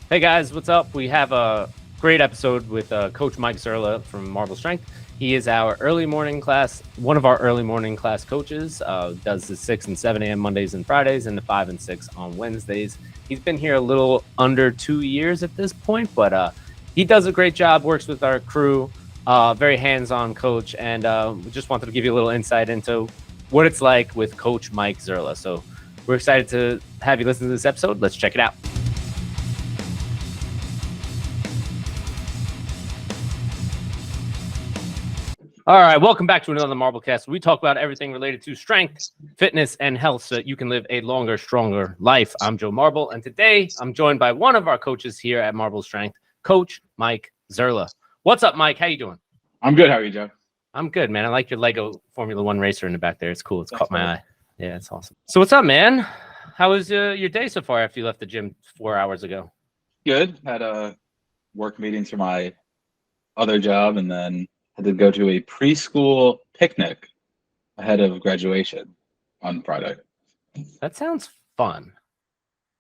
Hey guys, what's up? We have a great episode with Coach Mike Zurla from Marble Strength. He is our early morning class, one of our early morning class coaches. Does the 6 and 7 a.m. Mondays and Fridays, and the 5 and 6 on Wednesdays. He's been here a little under 2 years at this point, but he does a great job. Works with our crew, very hands-on coach, and we just wanted to give you a little insight into what it's like with Coach Mike Zurla. So we're excited to have you listen to this episode. Let's check it out. All right, welcome back to another MarbleCast. We talk about everything related to strength, fitness, and health so that you can live a longer, stronger life. I'm Joe Marble, and today I'm joined by one of our coaches here at Marble Strength, Coach Mike Zurla. What's up, Mike? How you doing? I'm good. How are you, Joe? I'm good, man. I like your Lego Formula One racer in the back there. It's cool. It's caught my eye. Yeah, it's awesome. So what's up, man? How was your day so far after you left the gym 4 hours ago? Good. Had work meetings for my other job, and then had to go to a preschool picnic ahead of graduation on Friday. That sounds fun.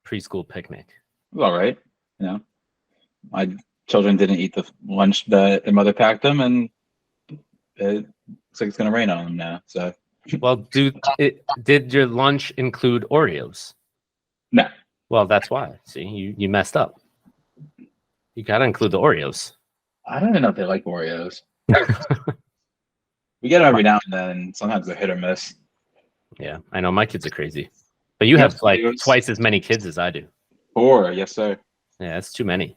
Preschool picnic. It was all right. You know, my children didn't eat the lunch that their mother packed them, and it looks like it's going to rain on them now. So, well, did your lunch include Oreos? No. Well, that's why. See, you messed up. You got to include the Oreos. I don't even know if they like Oreos. We get them every now and then. Sometimes they're hit or miss. Yeah, I know my kids are crazy, but you have like twice as many kids as I do. 4, yes, sir. Yeah, that's too many.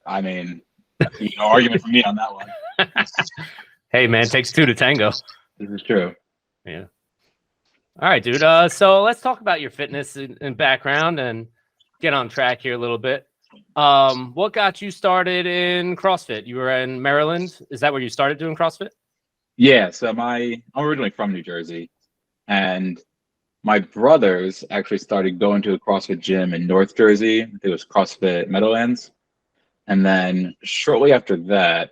I mean, no argument for me on that one. Hey, man, it takes 2 to tango. This is true. Yeah. All right, dude. So let's talk about your fitness and background and get on track here a little bit. What got you started in CrossFit? You were in Maryland. Is that where you started doing CrossFit? Yeah, so I'm originally from New Jersey, and my brothers actually started going to a CrossFit gym in North Jersey. It was CrossFit Meadowlands. And then shortly after that,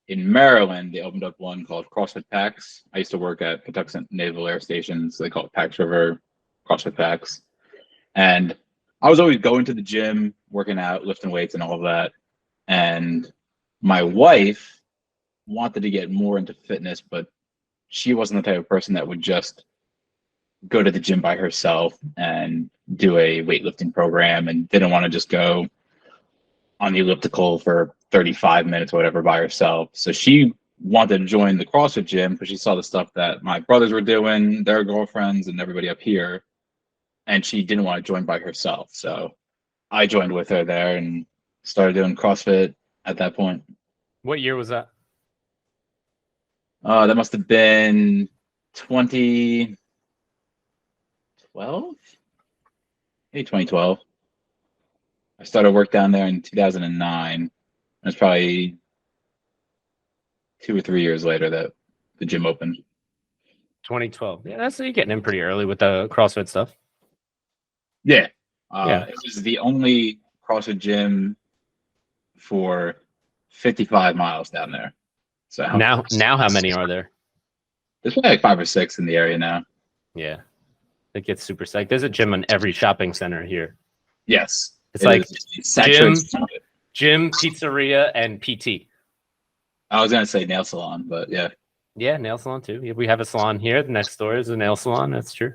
in Maryland, they opened up one called CrossFit PAX. I used to work at Patuxent Naval Air Station, so they call it PAX River CrossFit PAX. And I was always going to the gym, working out, lifting weights and all of that. And my wife wanted to get more into fitness, but she wasn't the type of person that would just go to the gym by herself and do a weightlifting program, and didn't want to just go on the elliptical for 35 minutes or whatever by herself. So she wanted to join the CrossFit gym because she saw the stuff that my brothers were doing, their girlfriends, and everybody up here. And she didn't want to join by herself. So I joined with her there and started doing CrossFit at that point. What year was that? That must have been 2012? Maybe 2012. I started work down there in 2009. It's probably 2 or 3 years later that the gym opened. 2012. Yeah, you're getting in pretty early with the CrossFit stuff. Yeah. Yeah. It was the only CrossFit gym for 55 miles down there. So now how many are there? There's probably like 5 or 6 in the area now. Yeah. It gets super psyched. There's a gym in every shopping center here. Yes. It's like gym, pizzeria, and PT. I was going to say nail salon, but yeah. Yeah, nail salon too. Yeah, we have a salon here. The next door is a nail salon. That's true.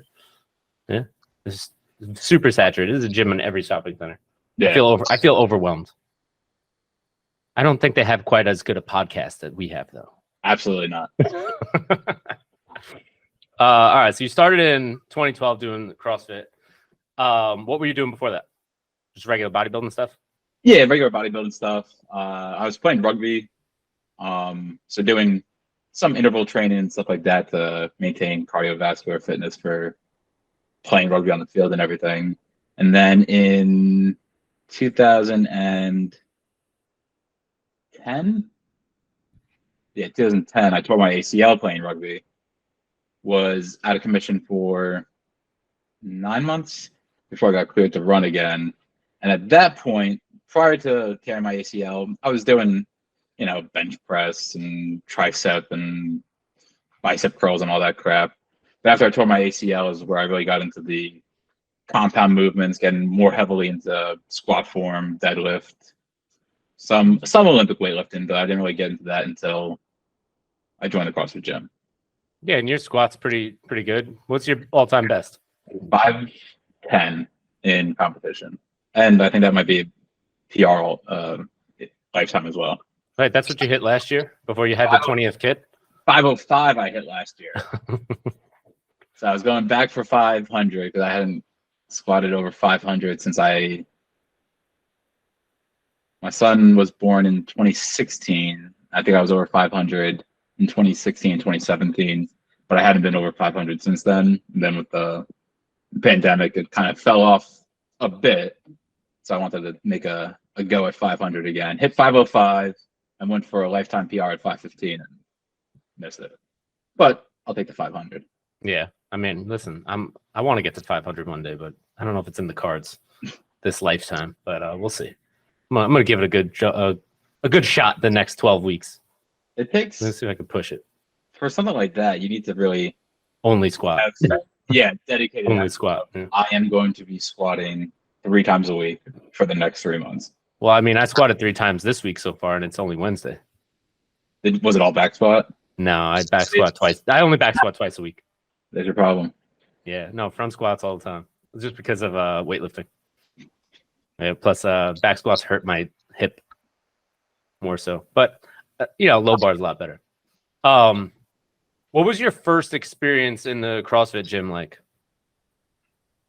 Yeah. It's super saturated. There's a gym in every shopping center. Yeah. I feel overwhelmed. I don't think they have quite as good a podcast that we have, though. Absolutely not. All right. So you started in 2012 doing CrossFit. What were you doing before that? Just regular bodybuilding stuff? Yeah, regular bodybuilding stuff. I was playing rugby. So doing some interval training and stuff like that to maintain cardiovascular fitness for playing rugby on the field and everything. And then in 2010, I tore my ACL playing rugby. Was out of commission for 9 months before I got cleared to run again. And at that point, prior to tearing my ACL, I was doing, bench press and tricep and bicep curls and all that crap. But after I tore my ACL is where I really got into the compound movements, getting more heavily into squat form, deadlift, some Olympic weightlifting, but I didn't really get into that until I joined the CrossFit gym. Yeah, and your squat's pretty good. What's your all-time best? 5'10" in competition, and I think that might be PR lifetime as well. Right, that's what you hit last year before you had the 20th kid. 505 I hit last year. So I was going back for 500 because I hadn't squatted over 500 since my son was born in 2016. I think I was over 500 in 2016, 2017, but I hadn't been over 500 since then. And then with the pandemic, it kind of fell off a bit. So I wanted to make a go at 500 again. Hit 505 and went for a lifetime PR at 515 and missed it. But I'll take the 500. Yeah, I mean, listen, I want to get to 500 one day, but I don't know if it's in the cards this lifetime. But we'll see. I'm gonna give it a good shot the next 12 weeks. It takes. Let's see if I can push it. For something like that, you need to really only squat. Dedicated. Only squat. Yeah. I am going to be squatting 3 times a week for the next 3 months. Well, I mean, I squatted 3 times this week so far, and it's only Wednesday. Was it all back squat? No, I back squat twice. I only back squat twice a week. There's your problem. Yeah, no, front squats all the time. It's just because of weightlifting. Yeah, plus back squats hurt my hip more so. But low bar is a lot better. What was your first experience in the CrossFit gym like?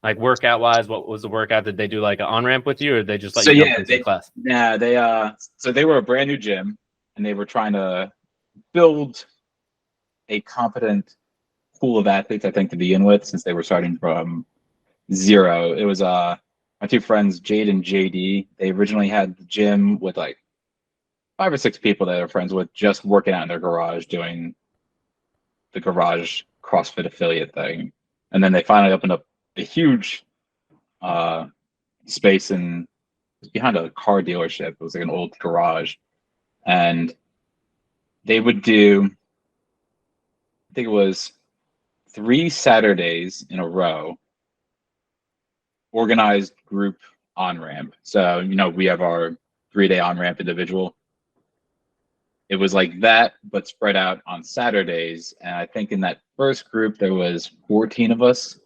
Like workout wise, what was the workout? Did they do like an on-ramp with you, or did they just let you jump into the class? Yeah, they were a brand new gym, and they were trying to build a competent pool of athletes, I think, to begin with, since they were starting from zero. It was my 2 friends, Jade and JD. They originally had the gym with like 5 or 6 people that they're friends with, just working out in their garage, doing the garage CrossFit affiliate thing. And then they finally opened up a huge space behind a car dealership. It was like an old garage, and they would do, I think it was 3 Saturdays in a row, organized group on-ramp. So, we have our 3-day on-ramp individual. It was like that, but spread out on Saturdays. And I think in that first group, there was 14 of us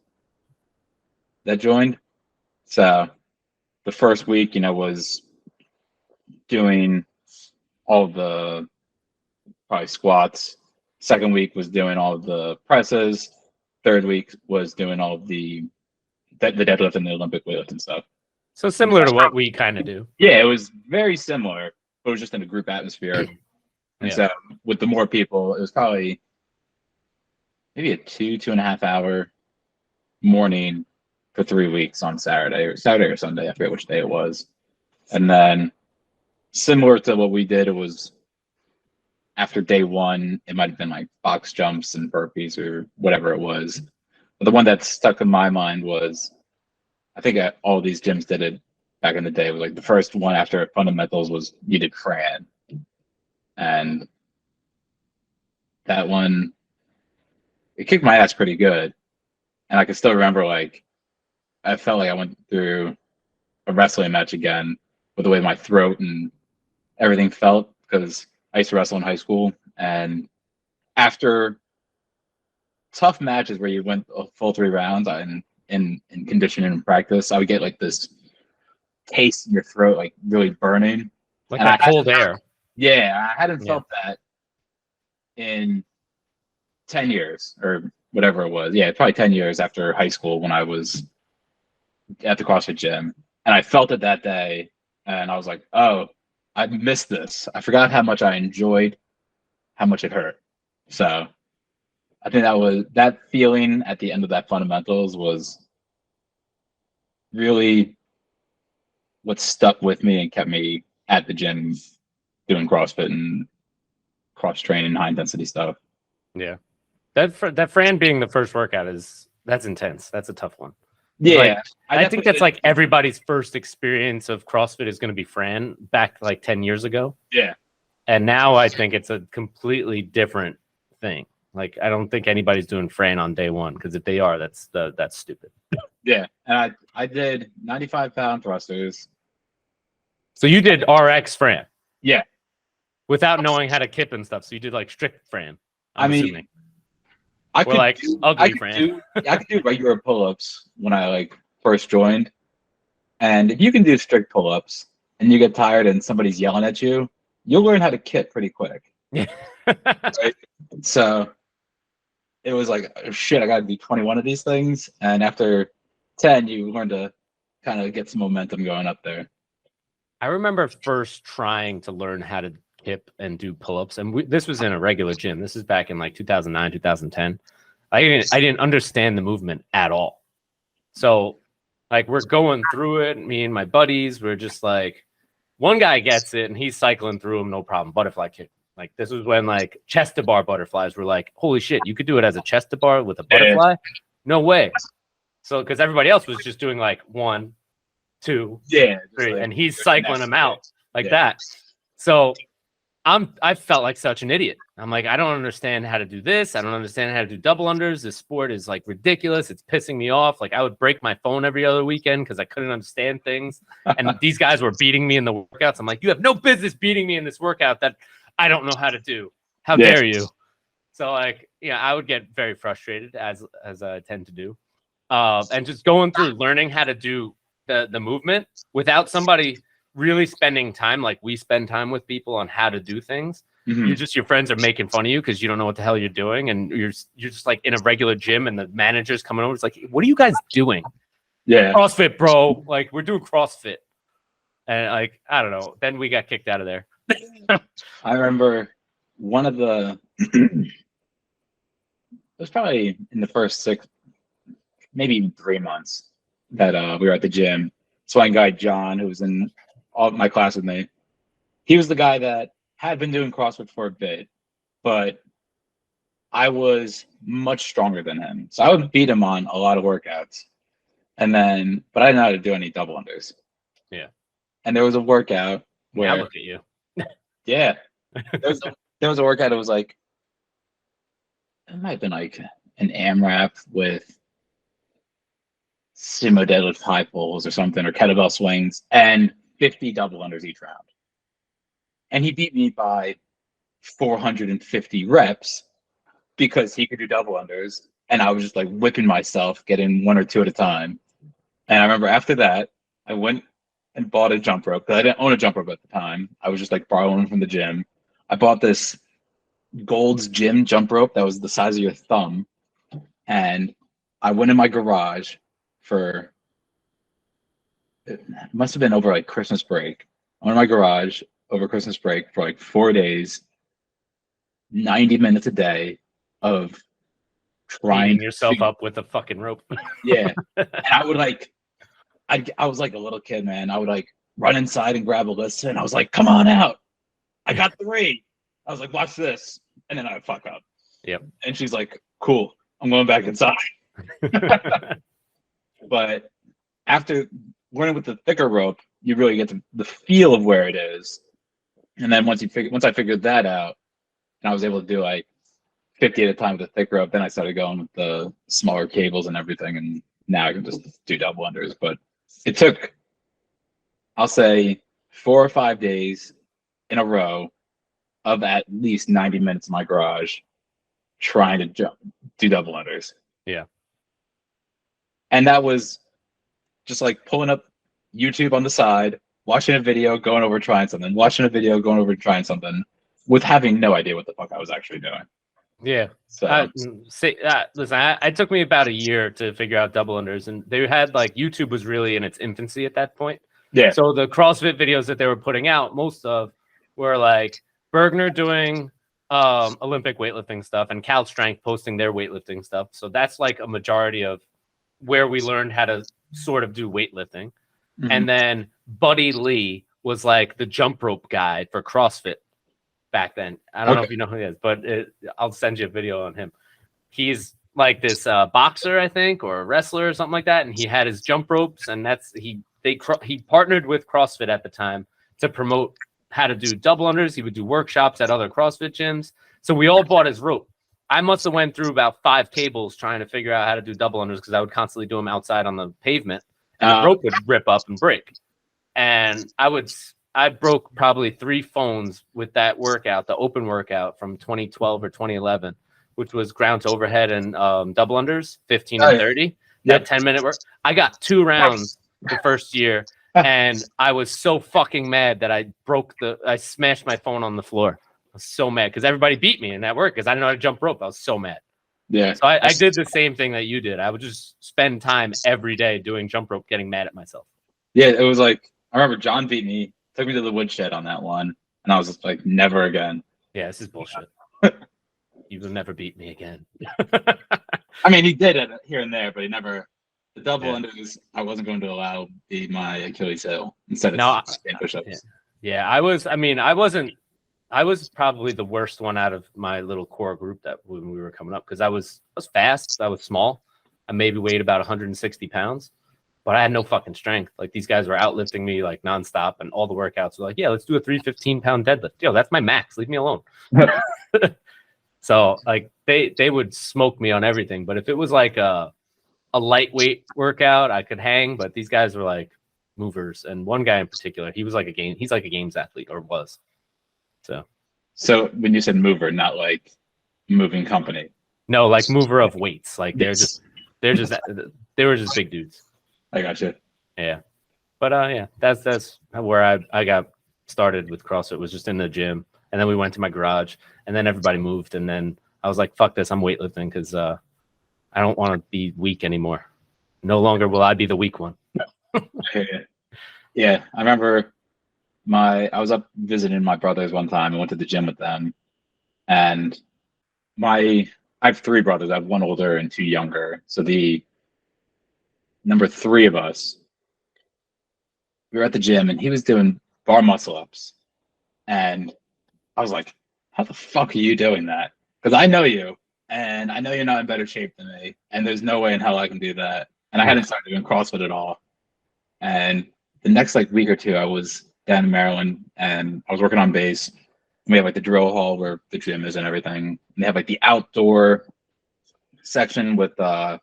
that joined. So the first week, was doing all the probably squats. Second week was doing all of the presses. Third week was doing all of the deadlift and the Olympic weightlift and stuff. So similar to what we kind of do. Yeah, it was very similar, but it was just in a group atmosphere. And so with the more people, it was probably maybe a 2.5 hour morning for 3 weeks on Saturday or Sunday. I forget which day it was. And then similar to what we did, it was after day 1, it might have been like box jumps and burpees or whatever it was. But the one that stuck in my mind was, I think all these gyms did it back in the day. It was like the first one after fundamentals was you did Fran. And that one, it kicked my ass pretty good. And I can still remember, like, I felt like I went through a wrestling match again with the way my throat and everything felt, because I used to wrestle in high school. And after tough matches where you went a full 3 rounds in conditioning and practice, I would get like this taste in your throat, like really burning. Like that cold air. Yeah, I hadn't felt that in 10 years or whatever it was. Yeah, probably 10 years after high school when I was at the CrossFit gym. And I felt it that day, and I was like, oh, I missed this. I forgot how much I enjoyed, how much it hurt. So I think that feeling at the end of that fundamentals was really what stuck with me and kept me at the gym doing CrossFit and cross training, high intensity stuff. Yeah, that Fran being the first workout that's intense. That's a tough one. Yeah, like, I think that's like everybody's first experience of CrossFit is going to be Fran back like 10 years ago. Yeah, and now I think it's a completely different thing. Like I don't think anybody's doing Fran on day 1, because if they are, that's stupid. Yeah, and I did 95-pound thrusters. So you did RX Fran Yeah, without knowing how to kip and stuff. So you did like strict Fran, I I'm mean, assuming. Or like ugly Fran. I could do regular pull-ups when I like first joined, and if you can do strict pull-ups and you get tired and somebody's yelling at you, you'll learn how to kip pretty quick. Yeah. Right? So it was like, oh, shit, I got to do 21 of these things, and after 10, you learn to kind of get some momentum going up there. I remember first trying to learn how to kip and do pull-ups, and this was in a regular gym. This is back in like 2009, 2010. I didn't understand the movement at all. So like we're going through it, me and my buddies, we're just like, one guy gets it and he's cycling through them, no problem. Butterfly kick. Like this was when like chest to bar butterflies were like, holy shit, you could do it as a chest to bar with a butterfly? No way. So because everybody else was just doing like 1, 2, 3, like, and he's cycling them out like that. So I felt like such an idiot. I'm like, I don't understand how to do this. I don't understand how to do double unders. This sport is like ridiculous. It's pissing me off. Like I would break my phone every other weekend because I couldn't understand things. And these guys were beating me in the workouts. I'm like, you have no business beating me in this workout that I don't know how to do. How dare you? So like, yeah, I would get very frustrated as I tend to do. And just going through learning how to do the movement without somebody really spending time like we spend time with people on how to do things. Mm-hmm. Your friends are making fun of you because you don't know what the hell you're doing, and you're just like in a regular gym and the manager's coming over. It's like, what are you guys doing? Yeah, CrossFit, bro. Like we're doing CrossFit, and like I don't know. Then we got kicked out of there. I remember one of the. It was probably in the first 6, maybe even 3 months that we were at the gym. So one guy, John, who was in all my class with me, he was the guy that had been doing CrossFit for a bit, but I was much stronger than him. So I would beat him on a lot of workouts. And then, but I didn't know how to do any double unders. Yeah. And there was a workout where, now look at you. Yeah. There was a workout that was like, it might have been like an AMRAP with sumo deadlift high pulls or something, or kettlebell swings, and 50 double unders each round. And he beat me by 450 reps because he could do double unders. And I was just like whipping myself, getting 1 or 2 at a time. And I remember after that, I went and bought a jump rope because I didn't own a jump rope at the time. I was just like borrowing from the gym. I bought this Gold's Gym jump rope that was the size of your thumb. And I went in my garage for, it must have been over like Christmas break. I went in my garage over Christmas break for like 4 days, 90 minutes a day of trying beating yourself up with a fucking rope. Yeah. And I would like, I was like a little kid, man. I would like run inside and grab a list, and I was like, come on out. I got 3. I was like, watch this. And then I would fuck up. Yep. And she's like, cool, I'm going back inside. But after learning with the thicker rope, you really get the feel of where it is. And then once I figured that out, and I was able to do like 50 at a time with the thick rope, then I started going with the smaller cables and everything. And now I can just do double unders. But it took, I'll say, 4 or 5 days in a row of at least 90 minutes in my garage trying to do double unders. Yeah. And that was just like pulling up YouTube on the side, watching a video, going over trying something, watching a video, going over trying something, with having no idea what the fuck I was actually doing. Yeah. So listen, it took me about a year to figure out double unders, and they had like YouTube was really in its infancy at that point. Yeah. So the CrossFit videos that they were putting out, most of were like Bergner doing Olympic weightlifting stuff and Cal Strength posting their weightlifting stuff. So that's like a majority of where we learned how to sort of do weightlifting. Mm-hmm. And then Buddy Lee was like the jump rope guy for CrossFit back then. I don't know if you know who he is, but I'll send you a video on him. He's like this boxer, I think, or a wrestler or something like that. And he had his jump ropes, and he partnered with CrossFit at the time to promote how to do double unders. He would do workshops at other CrossFit gyms. So we all bought his rope. I must have went through about 5 tables trying to figure out how to do double unders because I would constantly do them outside on the pavement, and the rope would rip up and break. And I broke probably 3 phones with that workout, the open workout from 2012 or 2011, which was ground to overhead and double unders, 15 and 30. That 10-minute work. I got 2 rounds the first year, and I was so fucking mad that I smashed my phone on the floor. I was so mad because everybody beat me in that work because I didn't know how to jump rope. I was so mad. Yeah. So I did the same thing that you did. I would just spend time every day doing jump rope, getting mad at myself. Yeah, it was like, I remember John beat me, took me to the woodshed on that one, and I was just like, never again. Yeah, this is bullshit. You will never beat me again. I mean, he did it here and there, but he never. The double unders, I wasn't going to allow be my Achilles heel instead of push-ups. Yeah, I was probably the worst one out of my little core group that when we were coming up because I was fast, I was small, I maybe weighed about 160 pounds, but I had no fucking strength. Like these guys were outlifting me like nonstop, and all the workouts were like, yeah, let's do a 315-pound deadlift. Yo, that's my max. Leave me alone. So like they would smoke me on everything. But if it was like a lightweight workout, I could hang. But these guys were like movers, and one guy in particular, he's like a games athlete or was. So when you said mover, not like moving company. No, like mover of weights. Like they were just big dudes. I gotcha. Yeah. But yeah, that's where I got started with CrossFit, was just in the gym. And then we went to my garage, and then everybody moved. And then I was like, fuck this, I'm weightlifting because I don't want to be weak anymore. No longer will I be the weak one. Yeah, I remember I was up visiting my brothers one time and went to the gym with them. And I have 3 brothers. I have 1 older and 2 younger. So the number 3 of us, we were at the gym and he was doing bar muscle ups. And I was like, how the fuck are you doing that? Because I know you, and I know you're not in better shape than me. And there's no way in hell I can do that. And I hadn't started doing CrossFit at all. And the next week or 2, I was down in Maryland and I was working on base. We have like the drill hall where the gym is and everything. And they have like the outdoor section with like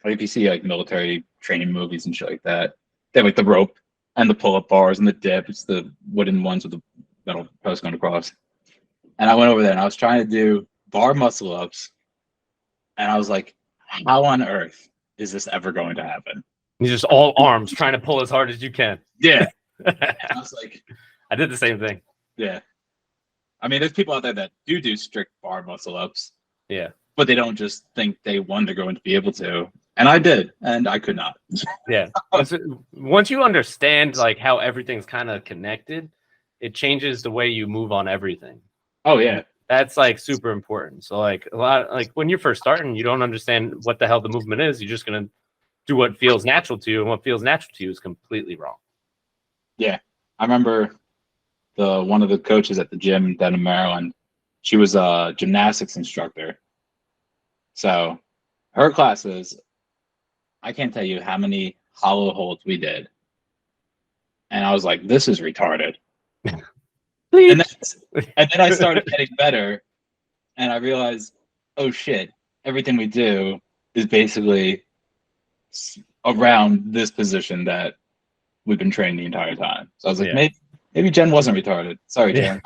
if you see like military training movies and shit like that. They have like the rope and the pull-up bars and the dips, the wooden ones with the metal post going across. And I went over there and I was trying to do bar muscle ups. And I was like, how on earth is this ever going to happen? You're just all arms trying to pull as hard as you can. Yeah. And I was like, I did the same thing. Yeah. I mean, there's people out there that do strict bar muscle ups. Yeah. But they don't just think they want to go and be able to. And I did, and I could not. Yeah. Once you understand like how everything's kind of connected, it changes the way you move on everything. Oh yeah. That's like super important. So like a lot, like when you're first starting, you don't understand what the hell the movement is. You're just gonna do what feels natural to you, and what feels natural to you is completely wrong. Yeah, I remember one of the coaches at the gym down in Maryland. She was a gymnastics instructor. So her classes, I can't tell you how many hollow holds we did. And I was like, this is retarded. and then I started getting better, and I realized, oh shit, everything we do is basically around this position that we've been training the entire time. So I was like, maybe Jen wasn't retarded. Sorry, Jen.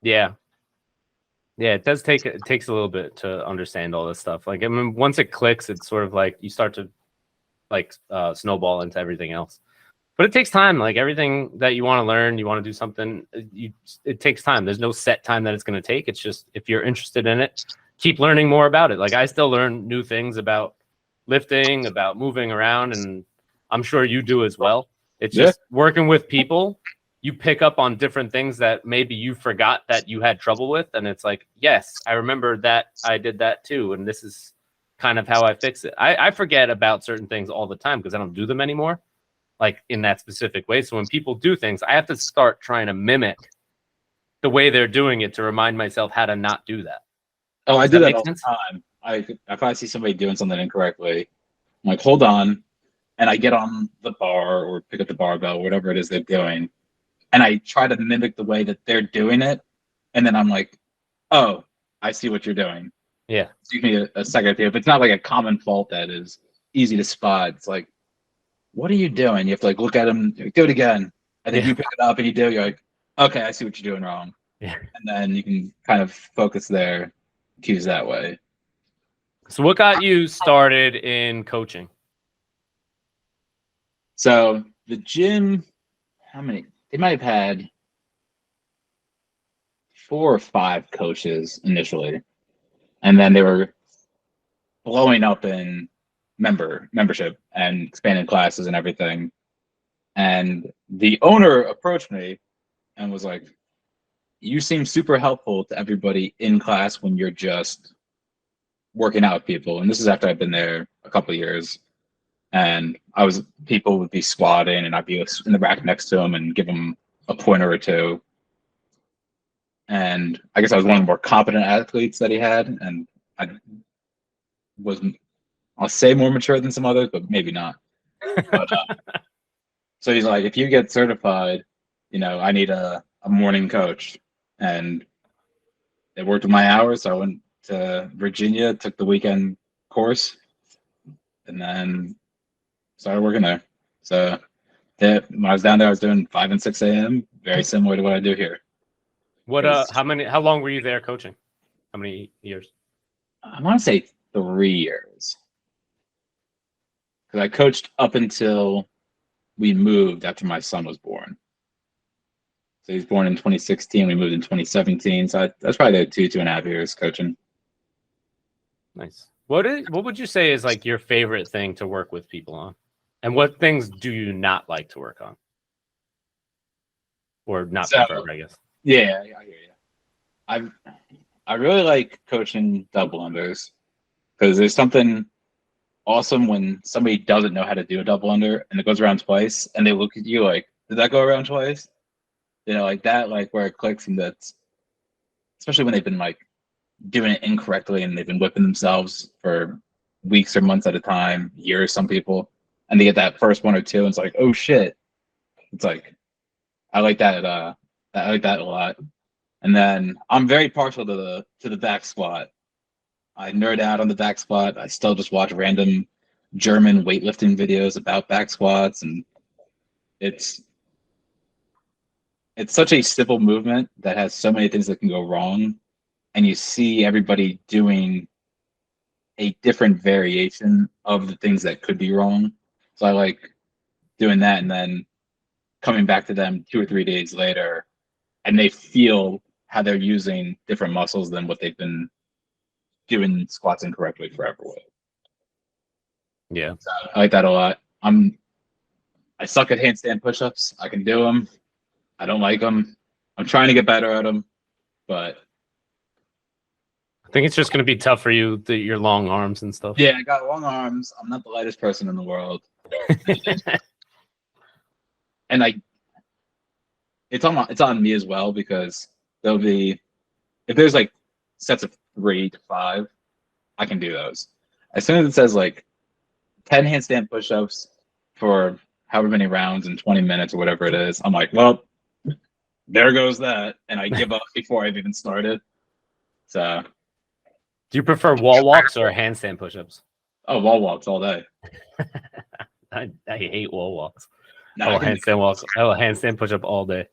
Yeah. Yeah, it takes a little bit to understand all this stuff. Like, I mean, once it clicks, it's sort of like you start to like snowball into everything else. But it takes time. Like everything that you want to learn, you want to do something, it takes time. There's no set time that it's going to take. It's just if you're interested in it, keep learning more about it. Like I still learn new things about lifting, about moving around, and I'm sure you do as well. It's just working with people. You pick up on different things that maybe you forgot that you had trouble with. And it's like, yes, I remember that I did that too. And this is kind of how I fix it. I forget about certain things all the time because I don't do them anymore, like in that specific way. So when people do things, I have to start trying to mimic the way they're doing it to remind myself how to not do that. Oh, I do that all the time. If I see somebody doing something incorrectly, I'm like, hold on. And I get on the bar or pick up the barbell, whatever it is they're doing. And I try to mimic the way that they're doing it And then I'm like, oh, I see what you're doing. Yeah. So you need a second or two. If it's not like a common fault that is easy to spot, it's like, what are you doing? You have to like look at him, do it again. And then Yeah. you pick it up and you do, you're like, okay, I see what you're doing wrong. Yeah. And then you can kind of focus their cues that way. So what got you started in coaching? So the gym, how many? They might have had 4 or 5 coaches initially. And then they were blowing up in membership and expanding classes and everything. And the owner approached me and was like, you seem super helpful to everybody in class when you're just working out with people. And this is after I've been there a couple of years. And people would be squatting and I'd be in the rack next to them and give them a pointer or two. And I guess I was one of the more competent athletes that he had. And I was, I'll say, more mature than some others, but maybe not. But so he's like, if you get certified, I need a morning coach. And it worked with my hours. So I went to Virginia, took the weekend course, and then started working there. So when I was down there, I was doing 5 and 6 a.m., very similar to what I do here. How long were you there coaching? How many years? I want to say 3 years. Because I coached up until we moved after my son was born. So he was born in 2016. We moved in 2017. So that's probably 2.5 years coaching. Nice. What would you say is like your favorite thing to work with people on? And what things do you not like to work on? Or not prefer, I guess. Yeah, I hear you. I really like coaching double unders because there's something awesome when somebody doesn't know how to do a double under and it goes around twice and they look at you like, did that go around twice? Like that, like where it clicks, and that's especially when they've been like doing it incorrectly and they've been whipping themselves for weeks or months at a time, years, some people, and they get that first one or two and it's like, oh shit. It's like, I like that. I like that a lot. And then I'm very partial to the back squat. I nerd out on the back squat. I still just watch random German weightlifting videos about back squats, and it's such a simple movement that has so many things that can go wrong, and you see everybody doing a different variation of the things that could be wrong. So I like doing that, and then coming back to them 2 or 3 days later, and they feel how they're using different muscles than what they've been doing squats incorrectly forever with. Yeah. So I like that a lot. I suck at handstand push-ups. I can do them. I don't like them. I'm trying to get better at them, but I think it's just going to be tough for you, your long arms and stuff. yeah, I got long arms. I'm not the lightest person in the world. And it's on me as well, because there'll be, if there's like sets of 3 to 5, I can do those. As soon as it says like 10 handstand push-ups for however many rounds in 20 minutes or whatever it is, I'm like, well, there goes that, and I give up before I've even started. So, do you prefer wall walks or handstand push-ups? oh, wall walks all day. I hate wall walks. No, I will handstand push-up all day.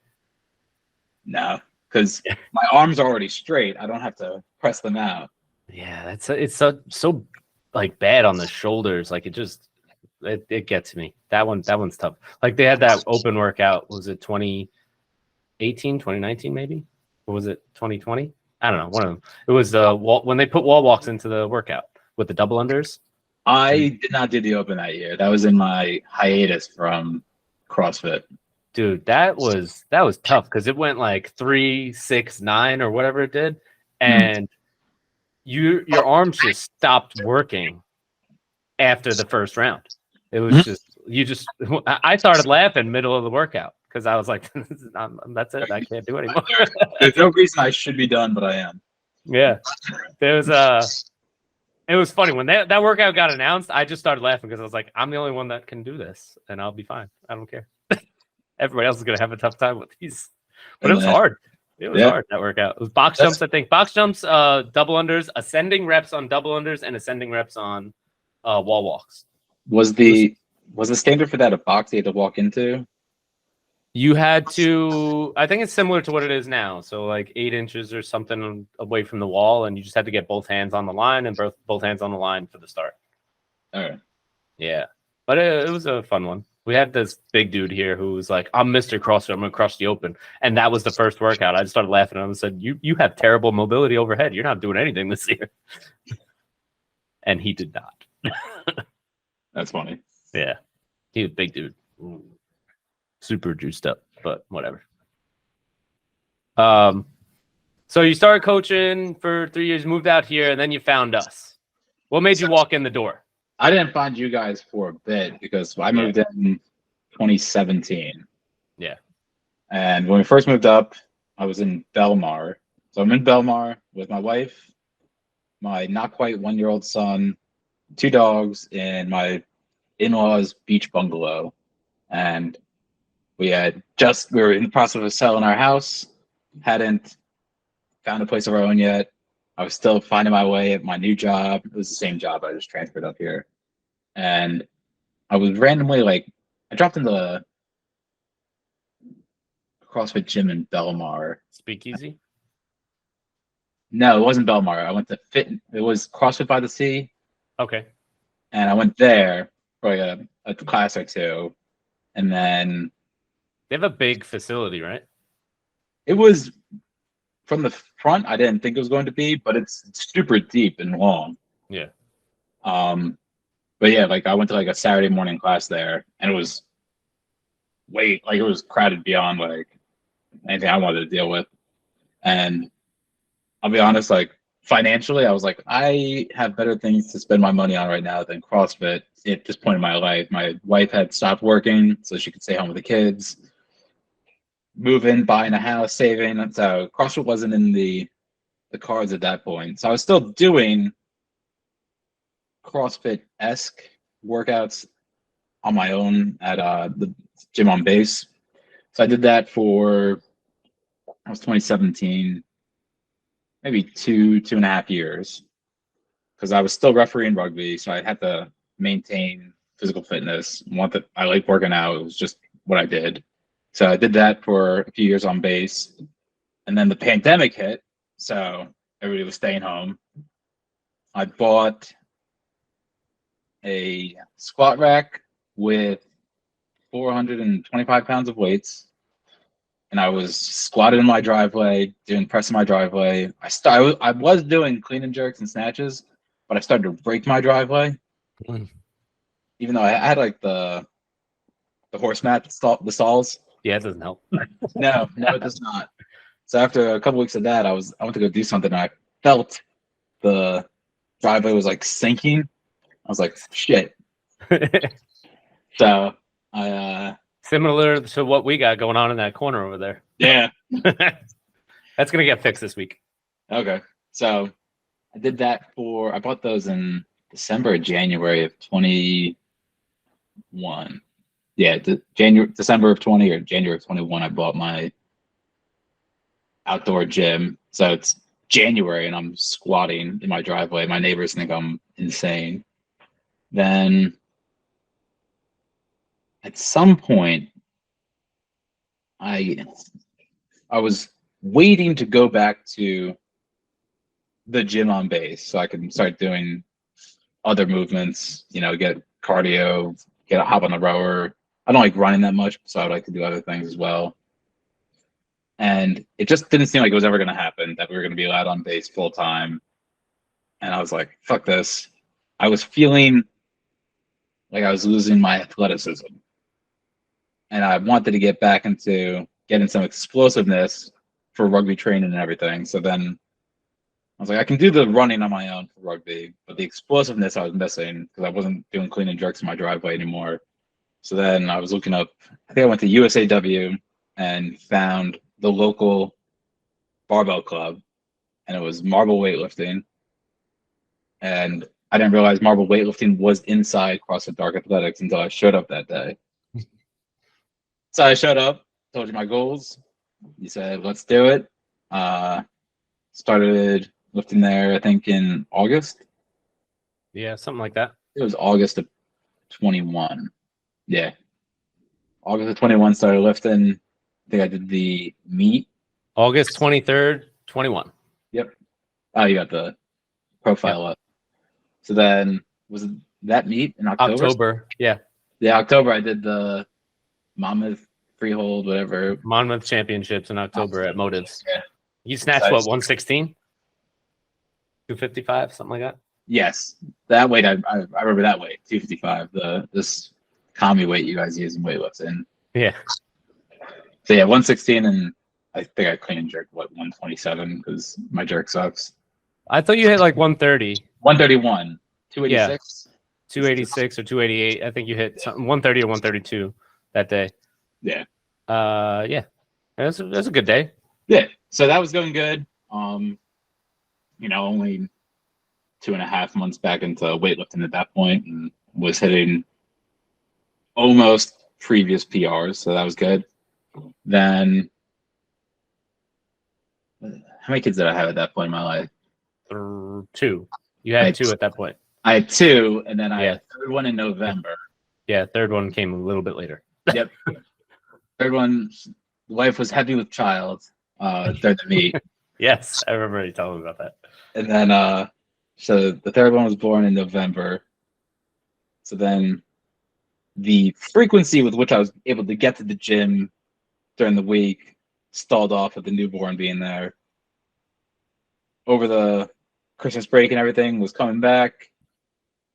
No, because my arms are already straight. I don't have to press them out. Yeah, it's so like bad on the shoulders. Like it gets me. That one's tough. Like they had that open workout. Was it 2018, 2019 maybe? Or was it 2020? I don't know. One of them. It was when they put wall walks into the workout with the double unders. I did not do the open that year. That was in my hiatus from CrossFit. Dude, that was tough because it went like 3, 6, 9 or whatever it did, and your arms just stopped working after the first round. It was I started laughing middle of the workout because I was like, that's it. I can't do it anymore. There's no reason I should be done, but I am. Yeah. It was funny when that workout got announced. I just started laughing because I was like, I'm the only one that can do this and I'll be fine. I don't care. Everybody else is going to have a tough time with these, but it was hard. It was hard, that workout. It was box jumps, I think. Box jumps, double unders, ascending reps on double unders, and ascending reps on wall walks. Was the standard for that a box you had to walk into? You had to, I think it's similar to what it is now. So like 8 inches or something away from the wall, and you just had to get both hands on the line and both hands on the line for the start. All right. Yeah. But it was a fun one. We had this big dude here who was like, I'm Mr. CrossFit. I'm going to crush the open. And that was the first workout. I just started laughing and I said, you have terrible mobility overhead. You're not doing anything this year. And he did not. That's funny. Yeah. He was a big dude. Super juiced up, but whatever. So you started coaching for 3 years, moved out here, and then you found us. What made you walk in the door? I didn't find you guys for a bit because I moved in 2017. Yeah. And when we first moved up, I was in Belmar. So I'm in Belmar with my wife, my not quite 1-year-old son, 2 dogs, and my in-laws' beach bungalow. And we were in the process of selling our house, hadn't found a place of our own yet. I was still finding my way at my new job. It was the same job. I just transferred up here. And I was randomly I dropped into the CrossFit gym in Belmar. Speakeasy? No, it wasn't Belmar. I went to it was CrossFit by the Sea. Okay. And I went there for a class or two. And then they have a big facility, right? It was from the front. I didn't think it was going to be, but it's super deep and long. Yeah. But yeah, I went to a Saturday morning class there, and it was it was crowded beyond anything I wanted to deal with. And I'll be honest, financially, I was I have better things to spend my money on right now than CrossFit at this point in my life. My wife had stopped working, so she could stay home with the kids. Moving, buying a house, saving. So CrossFit wasn't in the cards at that point. So I was still doing CrossFit-esque workouts on my own at the gym on base. So I did that for, I was 2017, maybe 2.5 years, because I was still refereeing rugby. So I had to maintain physical fitness. I like working out. It was just what I did. So I did that for a few years on base, and then the pandemic hit, so everybody was staying home. I bought a squat rack with 425 pounds of weights, and I was squatting in my driveway, doing press in my driveway. I was doing clean and jerks and snatches, but I started to break my driveway, even though I had the horse mat, the stalls. Yeah, it doesn't help. No, it does not. So after a couple weeks of that, I went to go do something, and I felt the driveway was sinking. I was like, shit. So I similar to what we got going on in that corner over there. Yeah. That's gonna get fixed this week. Okay. So I did that I bought those in December or January of 21. Yeah, December of 20 or January of 21, I bought my outdoor gym. So it's January and I'm squatting in my driveway. My neighbors think I'm insane. Then at some point, I was waiting to go back to the gym on base so I could start doing other movements, get cardio, get a hop on the rower. I don't like running that much, so I'd like to do other things as well. And it just didn't seem like it was ever going to happen, that we were going to be allowed on base full time. And I was like, fuck this. I was feeling like I was losing my athleticism. And I wanted to get back into getting some explosiveness for rugby training and everything. So then I was like, I can do the running on my own for rugby, but the explosiveness I was missing because I wasn't doing clean and jerks in my driveway anymore. So then I was looking up, I think I went to USAW and found the local barbell club, and it was marble weightlifting. And I didn't realize marble weightlifting was inside CrossFit Dark Athletics until I showed up that day. So I showed up, told you my goals. You said, let's do it. Started lifting there, I think, in August. Yeah, something like that. It was August of 21. Yeah. August of 21 started lifting. I think I did the meet. August 23rd, 21. Yep. Oh, you got the profile up. So then was it that meet in October? October. Yeah. Yeah, October I did the Monmouth freehold, whatever. Monmouth Championships in October at Motives. Yeah. You snatched what, 116? 255, something like that? Yes. That weight, I remember that weight, 255. This commie weight you guys use in weightlifting. Yeah. So yeah, 116, and I think I clean and jerked 127 because my jerk sucks. I thought you hit like 130. 131, 286. 286 or 288. I think you hit something 130 or 132 that day. Yeah. Yeah. That's a good day. Yeah. So that was going good. Only 2.5 months back into weightlifting at that point, and was hitting almost previous PRs, so that was good. Then, how many kids did I have at that point in my life? 2. You had 2 at that point. I had 2, and then I had a third one in November. Yeah, third one came a little bit later. Yep. Third one, the wife was heavy with child during the meet. Yes, I remember you telling me about that. And then, so the third one was born in November. So then the frequency with which I was able to get to the gym during the week stalled off with the newborn being there. Over the Christmas break and everything was coming back.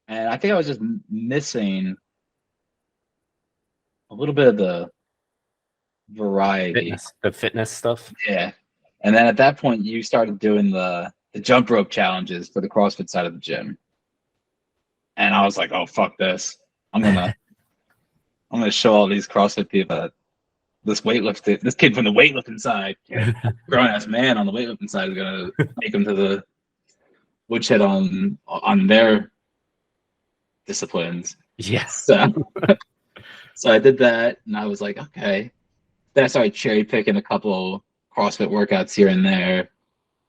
And I think I was just missing a little bit of the variety. The fitness stuff. Yeah. And then at that point, you started doing the jump rope challenges for the CrossFit side of the gym. And I was like, oh, fuck this. I'm gonna show all these CrossFit people that this kid from the weightlifting side, grown ass man on the weightlifting side, is gonna make him to the woodshed on their disciplines. Yes. So I did that, and I was like, okay. Then I started cherry picking a couple CrossFit workouts here and there,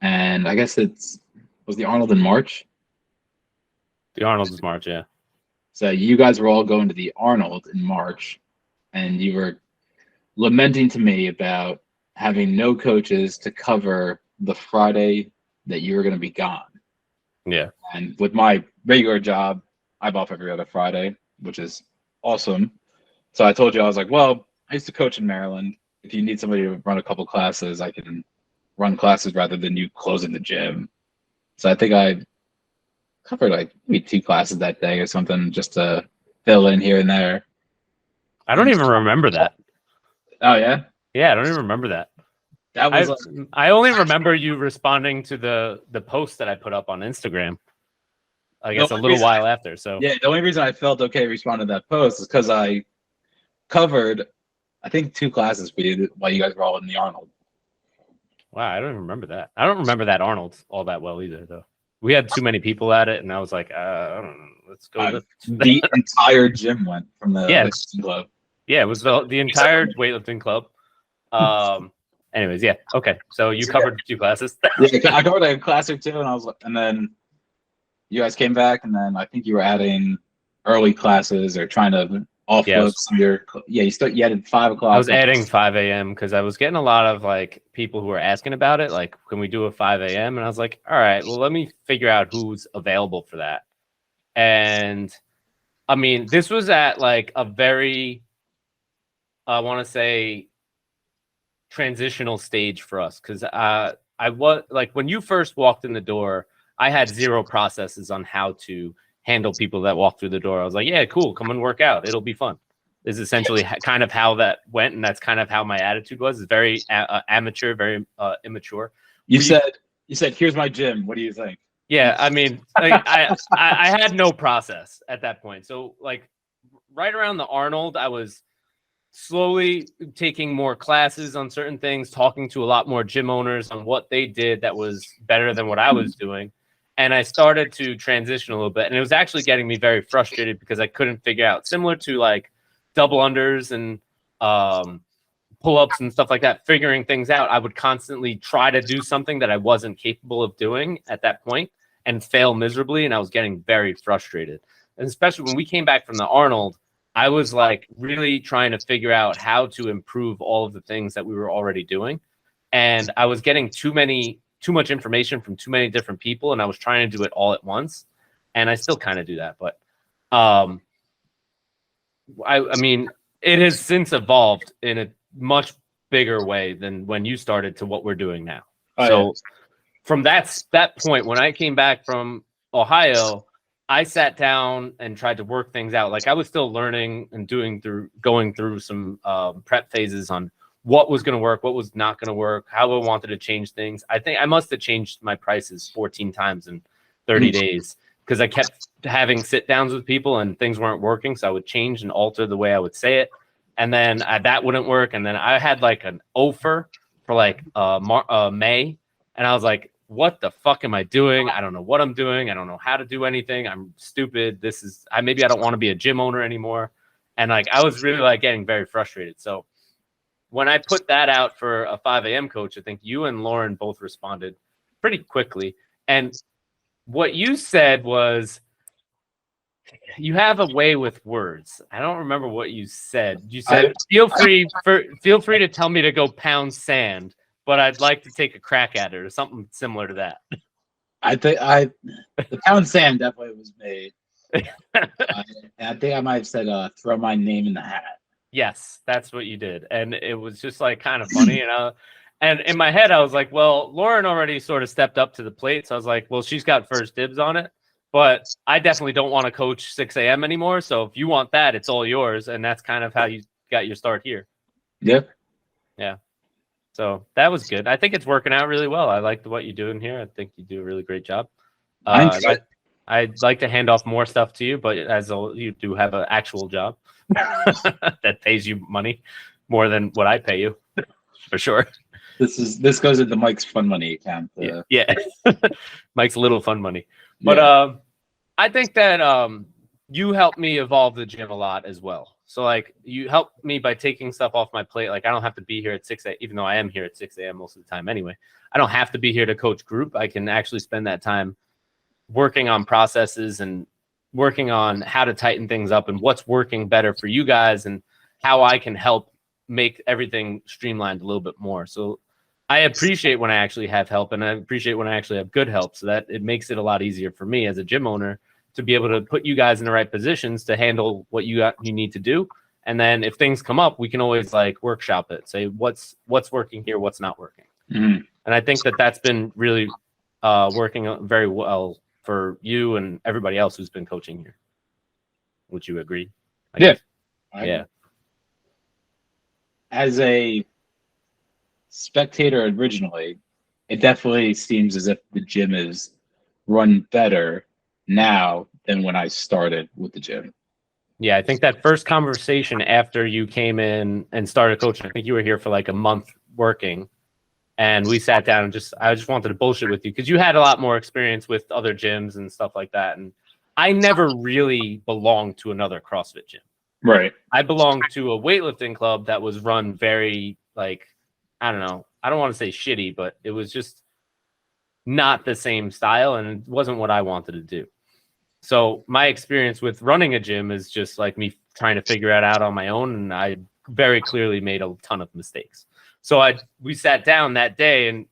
and I guess was the Arnold in March. The Arnold is March, yeah. So you guys were all going to the Arnold in March, and you were lamenting to me about having no coaches to cover the Friday that you were going to be gone. Yeah. And with my regular job, I'm off every other Friday, which is awesome. So I told you, I was like, well, I used to coach in Maryland. If you need somebody to run a couple classes, I can run classes rather than you closing the gym. So I think I covered like maybe 2 classes that day or something just to fill in here and there. I don't even remember that. Oh, yeah? Yeah, I don't even remember that. That was I only remember you responding to the post that I put up on Instagram. I guess a little while after. So yeah, the only reason I felt okay responding to that post is because I covered, I think, 2 classes for you while you guys were all in the Arnold. Wow, I don't even remember that. I don't remember that Arnold all that well either, though. We had too many people at it, and I was like, I don't know. Let's go. The entire gym went from the weightlifting club. Yeah, it was the entire weightlifting club. Anyways, yeah, okay. So you covered 2 classes. Yeah, I covered like a class or 2, and then you guys came back, and then I think you were adding early classes or trying to offload some of your. Yeah, you added 5 o'clock. I was adding 5 a.m. because I was getting a lot of like people who were asking about it, like, can we do a 5 a.m.? And I was like, all right, well, let me figure out who's available for that. And I mean, this was at like a very, I want to say, transitional stage for us because I was like, when you first walked in the door, I had 0 processes on how to handle people that walk through the door. I was like, yeah, cool, come and work out, it'll be fun. This is essentially kind of how that went, and that's kind of how my attitude was. It's very amateur, very immature. You said, here's my gym, what do you think? Yeah, I mean, like, I had no process at that point. So like right around the Arnold, I was slowly taking more classes on certain things, talking to a lot more gym owners on what they did that was better than what I was doing. And I started to transition a little bit. And it was actually getting me very frustrated because I couldn't figure out, similar to like double unders and pull-ups and stuff like that, figuring things out, I would constantly try to do something that I wasn't capable of doing at that point and fail miserably. And I was getting very frustrated. And especially when we came back from the Arnold, I was like really trying to figure out how to improve all of the things that we were already doing. And I was getting too much information from too many different people. And I was trying to do it all at once. And I still kind of do that. But I mean, it has since evolved in a much bigger way than when you started to what we're doing now. From that point, when I came back from Ohio, I sat down and tried to work things out. Like I was still learning and going through some prep phases on what was going to work, what was not going to work, how I wanted to change things. I think I must have changed my prices 14 times in 30 days because I kept having sit downs with people and things weren't working. So I would change and alter the way I would say it. And then that wouldn't work. And then I had like an offer for like May. And I was like, what the fuck am I doing? I don't know what I'm doing. I don't know how to do anything. I'm stupid. Maybe I don't want to be a gym owner anymore. And like, I was really like getting very frustrated. So when I put that out for a 5 a.m. coach, I think you and Lauren both responded pretty quickly. And what you said was, you have a way with words. I don't remember what you said. You said, feel free to tell me to go pound sand, but I'd like to take a crack at it or something similar to that. I think the pound sand definitely was made. I think I might have said, throw my name in the hat. Yes, that's what you did. And it was just like kind of funny. And in my head, I was like, well, Lauren already sort of stepped up to the plate. So I was like, well, she's got first dibs on it. But I definitely don't want to coach 6 a.m. anymore. So if you want that, it's all yours. And that's kind of how you got your start here. Yep. Yeah. So that was good. I think it's working out really well. I like what you're doing here. I think you do a really great job. I'd like to hand off more stuff to you, but you do have an actual job that pays you money more than what I pay you, for sure. This goes into Mike's fun money account. Yeah. Mike's little fun money. But I think that you helped me evolve the gym a lot as well. So like you helped me by taking stuff off my plate. Like I don't have to be here at 6 a.m. even though I am here at 6 a.m. most of the time anyway. I don't have to be here to coach group. I can actually spend that time working on processes and working on how to tighten things up and what's working better for you guys and how I can help make everything streamlined a little bit more. So I appreciate when I actually have help, and I appreciate when I actually have good help, so that it makes it a lot easier for me as a gym owner to be able to put you guys in the right positions to handle what you need to do. And then if things come up, we can always like workshop it, say what's working here, what's not working. And I think that that's been really working very well for you and everybody else who's been coaching here. Would you agree? Yeah. As a spectator originally, it definitely seems as if the gym is run better now than when I started with the gym. Yeah, I think that first conversation after you came in and started coaching, I think you were here for like a month working, and we sat down and I just wanted to bullshit with you because you had a lot more experience with other gyms and stuff like that. And I never really belonged to another CrossFit gym. Right. I belonged to a weightlifting club that was run very like, I don't know. I don't want to say shitty, but it was just not the same style and it wasn't what I wanted to do. So my experience with running a gym is just like me trying to figure it out on my own. And I very clearly made a ton of mistakes. So we sat down that day and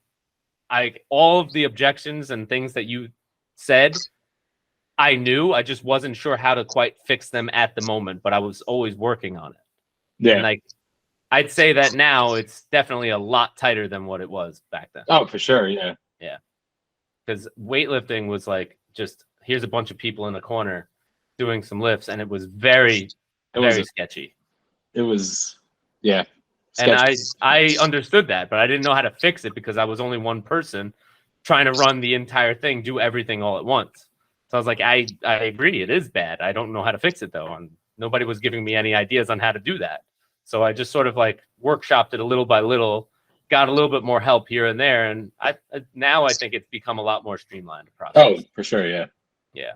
all of the objections and things that you said, I knew. I just wasn't sure how to quite fix them at the moment, but I was always working on it. Yeah. And like, I'd say that now it's definitely a lot tighter than what it was back then. Oh, for sure. Yeah. Yeah. Because weightlifting was like, just here's a bunch of people in a corner doing some lifts. And it was very sketchy. It was, yeah. And I understood that, but I didn't know how to fix it because I was only one person trying to run the entire thing, do everything all at once. So I was like, I agree, it is bad. I don't know how to fix it though. And nobody was giving me any ideas on how to do that. So I just sort of like workshopped it a little by little, got a little bit more help here and there. And now I think it's become a lot more streamlined process. Oh, for sure. Yeah. Yeah.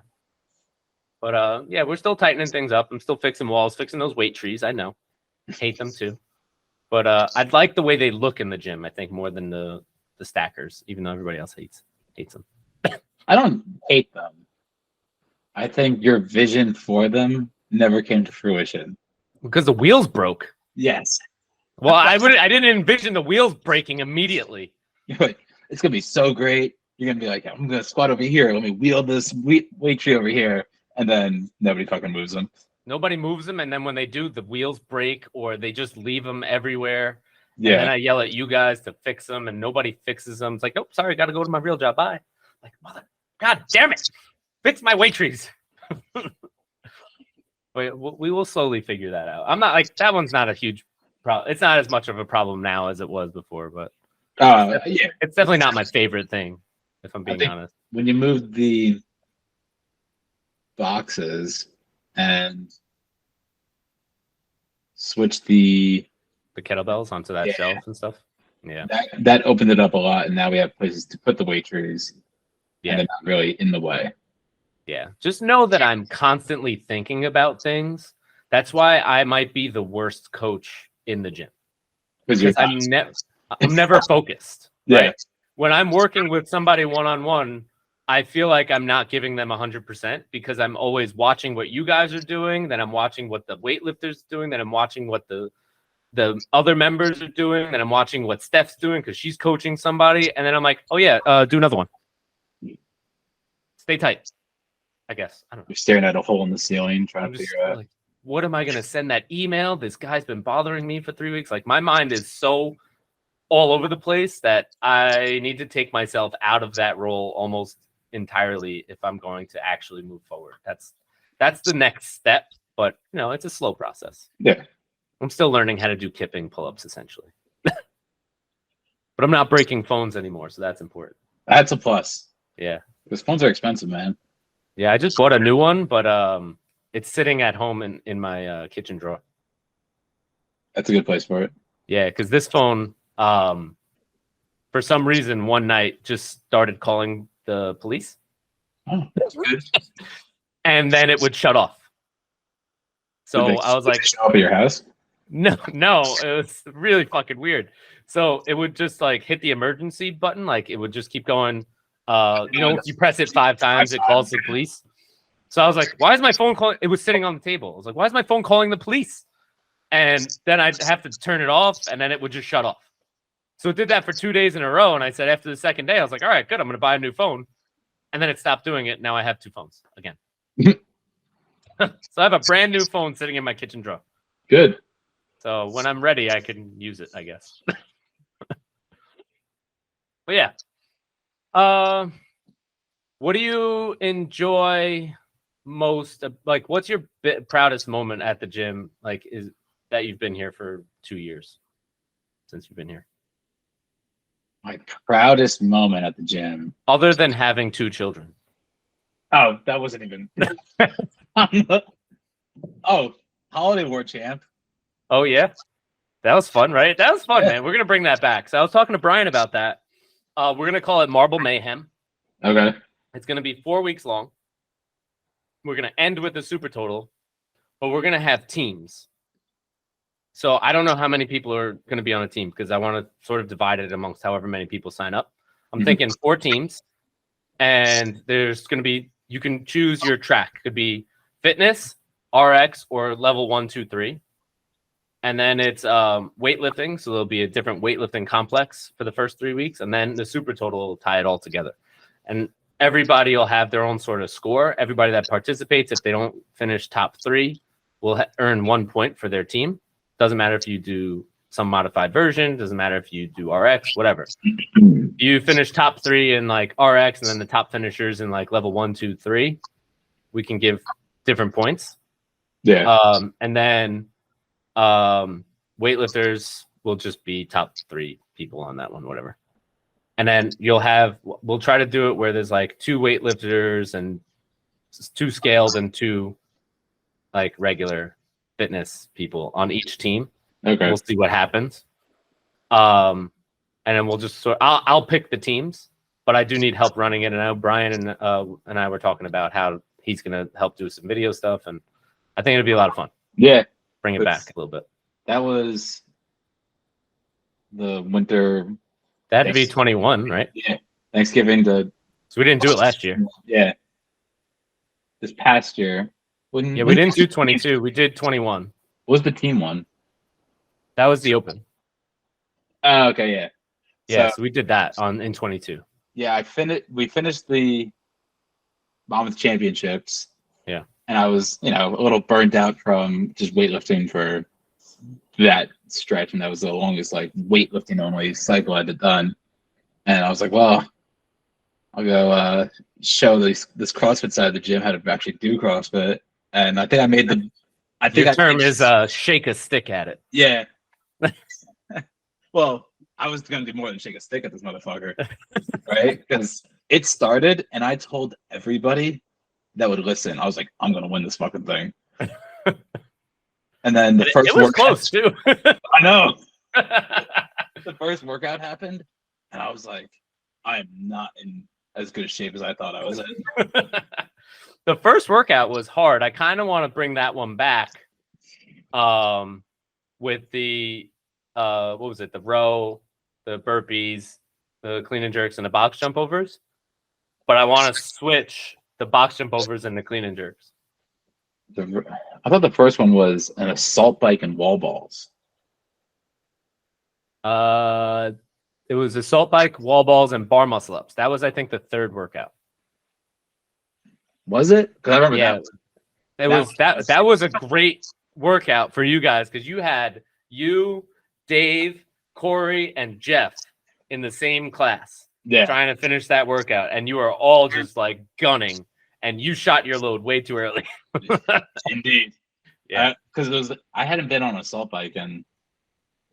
But yeah, we're still tightening things up. I'm still fixing walls, fixing those weight trees. I know. Hate them too. But I'd like the way they look in the gym, I think, more than the stackers, even though everybody else hates them. I don't hate them. I think your vision for them never came to fruition. Because the wheels broke. Yes. Well, I didn't envision the wheels breaking immediately. You're like, it's gonna be so great. You're gonna be like, I'm gonna squat over here. Let me wheel this weight tree over here, and then nobody fucking moves them. Nobody moves them, and then when they do, the wheels break, or they just leave them everywhere. Yeah. And then I yell at you guys to fix them, and nobody fixes them. It's like, nope, sorry, got to go to my real job. Bye. Like, God damn it, fix my weight trees. But we will slowly figure that out. I'm not like that one's not a huge problem. It's not as much of a problem now as it was before, but it's definitely not my favorite thing, if I'm being honest. When you move the boxes and switch the kettlebells onto that shelf and stuff. Yeah, that opened it up a lot, and now we have places to put the weight trees. Yeah, and they're not really in the way. Yeah, just know that I'm constantly thinking about things. That's why I might be the worst coach in the gym. Because I'm never focused. Yeah. Right? When I'm working with somebody one-on-one, I feel like I'm not giving them 100% because I'm always watching what you guys are doing. Then I'm watching what the weightlifters doing. Then I'm watching what the other members are doing. Then I'm watching what Steph's doing because she's coaching somebody. And then I'm like, oh yeah, do another one. Stay tight. I guess. I don't know. You're staring at a hole in the ceiling trying to figure out. Like, what am I going to send that email? This guy's been bothering me for 3 weeks. Like, my mind is so all over the place that I need to take myself out of that role almost entirely if I'm going to actually move forward. That's the next step, but it's a slow process. Yeah. I'm still learning how to do kipping pull-ups essentially. But I'm not breaking phones anymore, so that's important. That's a plus. Yeah. Because phones are expensive, man. Yeah, I just bought a new one, but it's sitting at home in my kitchen drawer. That's a good place for it. Yeah, because this phone, for some reason, one night just started calling the police. Oh, that's good. And then it would shut off. So I was like, show up at your house? No, it was really fucking weird. So it would just like hit the emergency button, like it would just keep going. If you press it 5 times, it calls the police. So I was like, why is my phone calling? It was sitting on the table. I was like, why is my phone calling the police? And then I'd have to turn it off, and then it would just shut off. So it did that for 2 days in a row. And I said, after the second day, I was like, all right, good. I'm going to buy a new phone. And then it stopped doing it. Now I have 2 phones again. So I have a brand new phone sitting in my kitchen drawer. Good. So when I'm ready, I can use it, I guess. But yeah. What do you enjoy most? Like, what's your proudest moment at the gym? Like, is that you've been here for 2 years since you've been here? My proudest moment at the gym, other than having 2 children. Oh, that wasn't even. Oh, Holiday War champ. Oh yeah, that was fun, right? That was fun, man. We're gonna bring that back. So I was talking to Brian about that. We're gonna call it Marble Mayhem. Okay. It's gonna be 4 weeks long. We're gonna end with a super total, but we're gonna have teams. So I don't know how many people are gonna be on a team because I want to sort of divide it amongst however many people sign up. I'm thinking 4 teams, and there's gonna be you can choose your track. It could be fitness, RX, or level 1, 2, 3. And then it's weightlifting. So there'll be a different weightlifting complex for the first 3 weeks. And then the super total will tie it all together. And everybody will have their own sort of score. Everybody that participates, if they don't finish top 3, will earn 1 point for their team. Doesn't matter if you do some modified version. Doesn't matter if you do RX, whatever. You finish top 3 in like RX, and then the top finishers in like level 1, 2, 3. We can give different points. Yeah. And then weightlifters will just be top 3 people on that one, whatever. And then we'll try to do it where there's like 2 weightlifters and 2 scaled and 2 like regular fitness people on each team. Okay. We'll see what happens. And then we'll just I'll pick the teams, but I do need help running it. And I know Brian and I were talking about how he's gonna help do some video stuff, and I think it'll be a lot of fun. Yeah. Bring it back a little bit. That was the winter. That had to be 21, right? Yeah, Thanksgiving to. So we didn't do it last year. Yeah, this past year. Yeah, we didn't do 22. We did 21. What was the team one? That was the Open. Oh, okay, yeah. Yeah, so we did that in 22. Yeah, we finished the Monmouth Championships. Yeah. And I was, a little burnt out from just weightlifting for that stretch, and that was the longest weightlifting only cycle I'd done. And I was like, well, I'll go show this CrossFit side of the gym how to actually do CrossFit. And I think I made the. I think your term is shake a stick at it. Yeah. Well, I was gonna do more than shake a stick at this motherfucker, right? Because it started, and I told everybody that would listen. I was like, I'm gonna win this fucking thing. And then the first it was close too. I know. The first workout happened, and I was like, I am not in as good a shape as I thought I was in. The first workout was hard. I kind of want to bring that one back. With the what was it? The row, the burpees, the clean and jerks, and the box jump overs. But I want to switch the box jump overs and the clean and jerks. I thought the first one was an assault bike and wall balls. It was assault bike, wall balls, and bar muscle ups. That was, I think, the third workout. Was it? Because I remember that was a great workout for you guys because you had you, Dave, Corey, and Jeff in the same class. Yeah. Trying to finish that workout, and you were all just gunning, and you shot your load way too early. Indeed. Yeah. Because I hadn't been on an assault bike in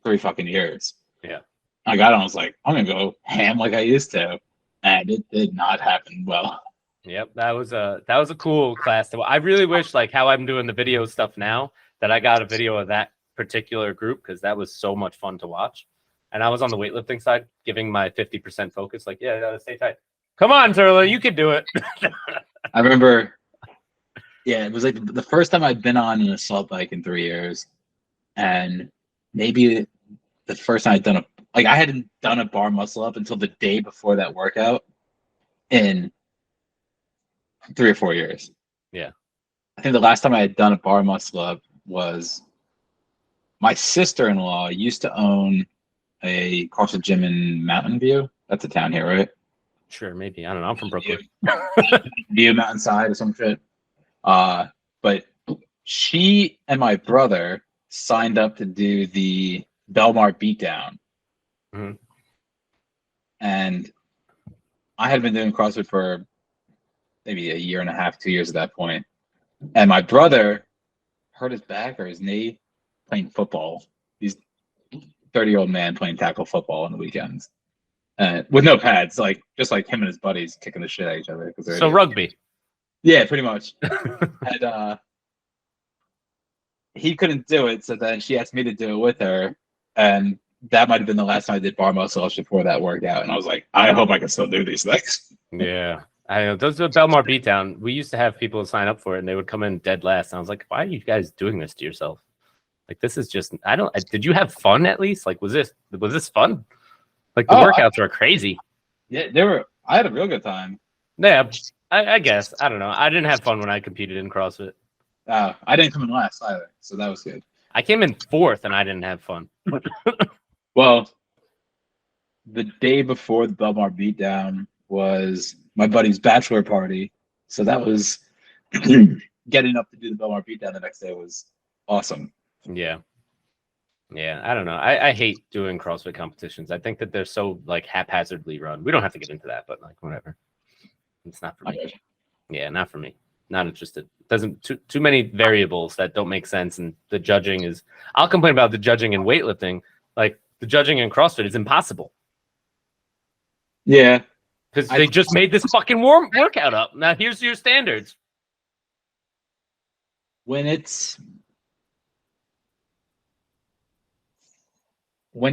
3 fucking years. Yeah. I got on, I was like, I'm gonna go ham like I used to. And it did not happen well. Yep, that was a cool class. I really wish, how I'm doing the video stuff now, that I got a video of that particular group because that was so much fun to watch. And I was on the weightlifting side, giving my 50% focus. Stay tight. Come on, Zurla, you can do it. I remember, it was the first time I'd been on an assault bike in 3 years, and maybe the first time I'd done I hadn't done a bar muscle up until the day before that workout in 3 or 4 years. Yeah. I think the last time I had done a bar muscle up was my sister-in-law used to own a CrossFit gym in Mountain View. That's a town here, right? Sure, maybe. I don't know. I'm from Brooklyn. View Mountainside or some shit. But she and my brother signed up to do the Belmar beatdown. Mm-hmm. And I had been doing CrossFit for maybe 1.5 years, 2 years at that point. And my brother hurt his back or his knee playing football. He's 30-year-old man playing tackle football on the weekends. With no pads, just like him and his buddies kicking the shit at each other. So rugby. Yeah, pretty much. And he couldn't do it, so then she asked me to do it with her. And that might have been the last time I did bar muscle ups before that workout. And I was like, I hope I can still do these things. Yeah. I know. Those are Belmar beatdown. We used to have people sign up for it, and they would come in dead last. And I was like, why are you guys doing this to yourself? This is just, did you have fun at least? Was this fun? The workouts were crazy. Yeah, I had a real good time. Yeah, I guess. I don't know. I didn't have fun when I competed in CrossFit. I didn't come in last either, so that was good. I came in 4th, and I didn't have fun. Well, the day before the Belmar beatdown was my buddy's bachelor party, so that was getting up to do the Belmar beatdown the next day was awesome. Yeah. I don't know. I hate doing CrossFit competitions. I think that they're so haphazardly run. We don't have to get into that, but whatever. It's not for me. Okay. Yeah, not for me. Not interested. Doesn't too many variables that don't make sense, and the judging is. I'll complain about the judging in weightlifting. The judging in CrossFit is impossible. Yeah, because they just made this fucking workout up. Now here's your standards. When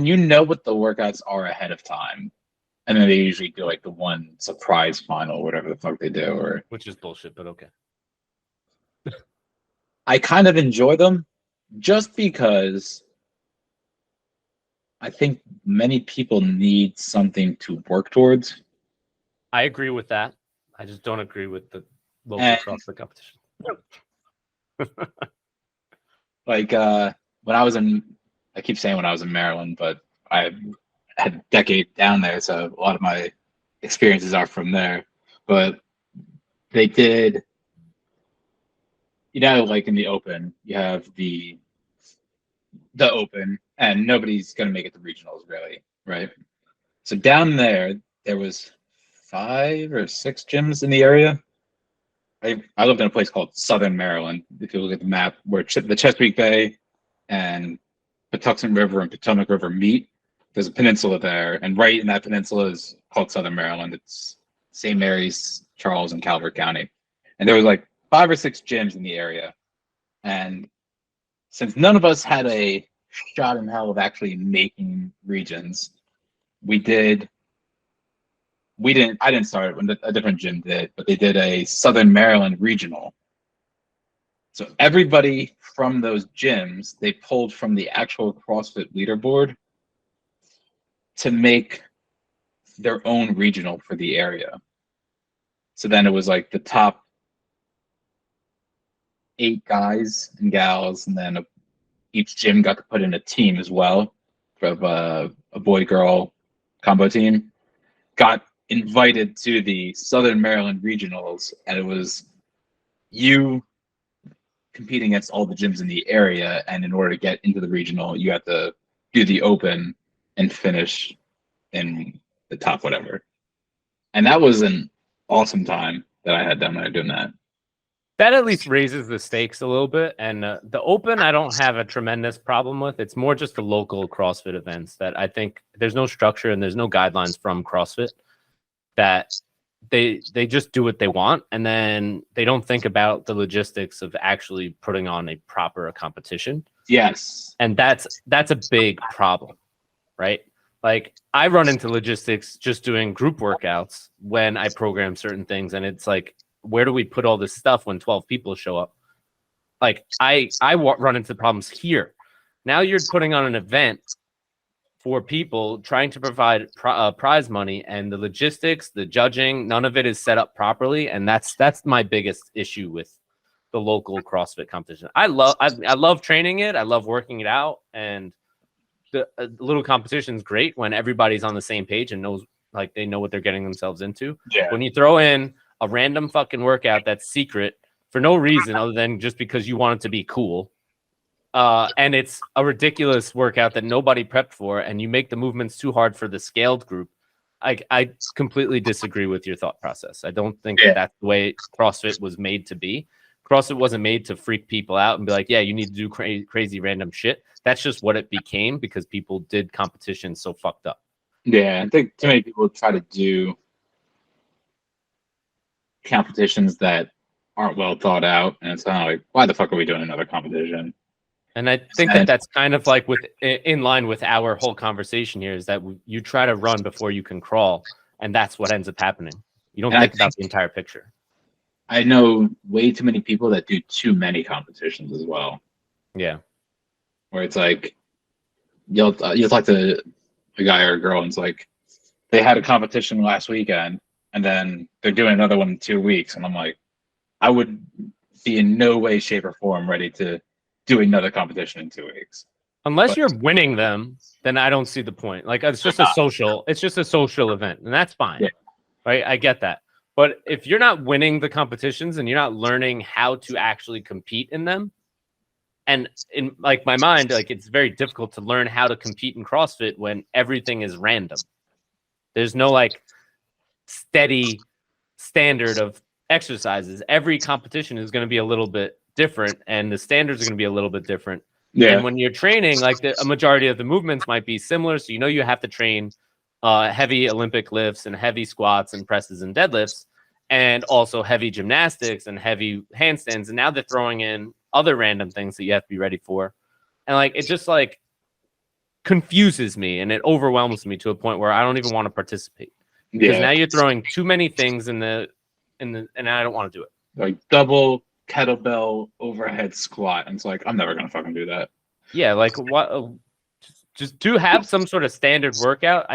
you know what the workouts are ahead of time, and then they usually do the one surprise final, whatever the fuck they do, which is bullshit, but okay. I kind of enjoy them just because I think many people need something to work towards. I agree with that. I just don't agree with the local And CrossFit competition. like when I was in, I keep saying when I was in Maryland, but I had a decade down there, so a lot of my experiences are from there. But they did, like in the open, you have the open, and nobody's gonna make it to regionals, really, right? So down there was 5 or 6 gyms in the area. I lived in a place called Southern Maryland. If you look at the map, where the Chesapeake Bay and Patuxent River and Potomac River meet, there's a peninsula there, and right in that peninsula is called Southern Maryland. It's St. Mary's, Charles, and Calvert County, and there was like 5 or 6 gyms in the area. And since none of us had a shot in hell of actually making regions, we did. We didn't. I didn't start it when a different gym did, but they did a Southern Maryland regional. So everybody from those gyms, they pulled from the actual CrossFit leaderboard to make their own regional for the area. So then it was like the top 8 guys and gals, and then each gym got to put in a team as well, of a boy-girl combo team. Got invited to the Southern Maryland regionals, and it was you competing against all the gyms in the area, and in order to get into the regional, you have to do the open and finish in the top whatever. And that was an awesome time that I had down there doing that. That at least raises the stakes a little bit. And the open, I don't have a tremendous problem with. It's more just the local CrossFit events that I think there's no structure and there's no guidelines from CrossFit, that they just do what they want, and then they don't think about the logistics of actually putting on a proper competition. Yes. And that's a big problem, right? Like, I run into logistics just doing group workouts when I program certain things, and it's like, where do we put all this stuff when 12 people show up? Like, I run into problems here. Now you're putting on an event for people, trying to provide prize money, and the logistics, the judging, none of it is set up properly, and that's my biggest issue with the local CrossFit competition. I love training it. I love working it out, and the little competition is great when everybody's on the same page and knows, like, they know what they're getting themselves into. Yeah. When you throw in a random fucking workout that's secret for no reason other than just because you want it to be cool, and it's a ridiculous workout that nobody prepped for, and you make the movements too hard for the scaled group, I completely disagree with your thought process. I don't think that's the way CrossFit was made to be. CrossFit wasn't made to freak people out and be like, yeah, you need to do crazy random shit. That's just what it became because people did competitions so fucked up. Yeah, I think too many people try to do competitions that aren't well thought out, and it's kind of like, why the fuck are we doing another competition? And I think that's kind of like in line with our whole conversation here, is that you try to run before you can crawl, and that's what ends up happening. You don't think about the entire picture. I know way too many people that do too many competitions as well. Yeah. Where it's like, you'll talk to a guy or a girl, and it's like, they had a competition last weekend, and then they're doing another one in 2 weeks, and I'm like, I would be in no way, shape, or form ready to do another competition in 2 weeks. Unless you're winning them, then I don't see the point. Like, it's just a social event, and that's fine. Yeah. Right? I get that. But if you're not winning the competitions and you're not learning how to actually compete in them, and in like my mind, like, it's very difficult to learn how to compete in CrossFit when everything is random. There's no like steady standard of exercises. Every competition is going to be a little bit different, and the standards are going to be a little bit different. Yeah. And when you're training, like, a majority of the movements might be similar. So, you have to train heavy Olympic lifts and heavy squats and presses and deadlifts, and also heavy gymnastics and heavy handstands. And now they're throwing in other random things that you have to be ready for. And like, it just like confuses me, and it overwhelms me to a point where I don't even want to participate. Because now you're throwing too many things in the, and I don't want to do it. Like double kettlebell overhead squat. And it's like, I'm never going to fucking do that. Yeah. Like, what? just to have some sort of standard workout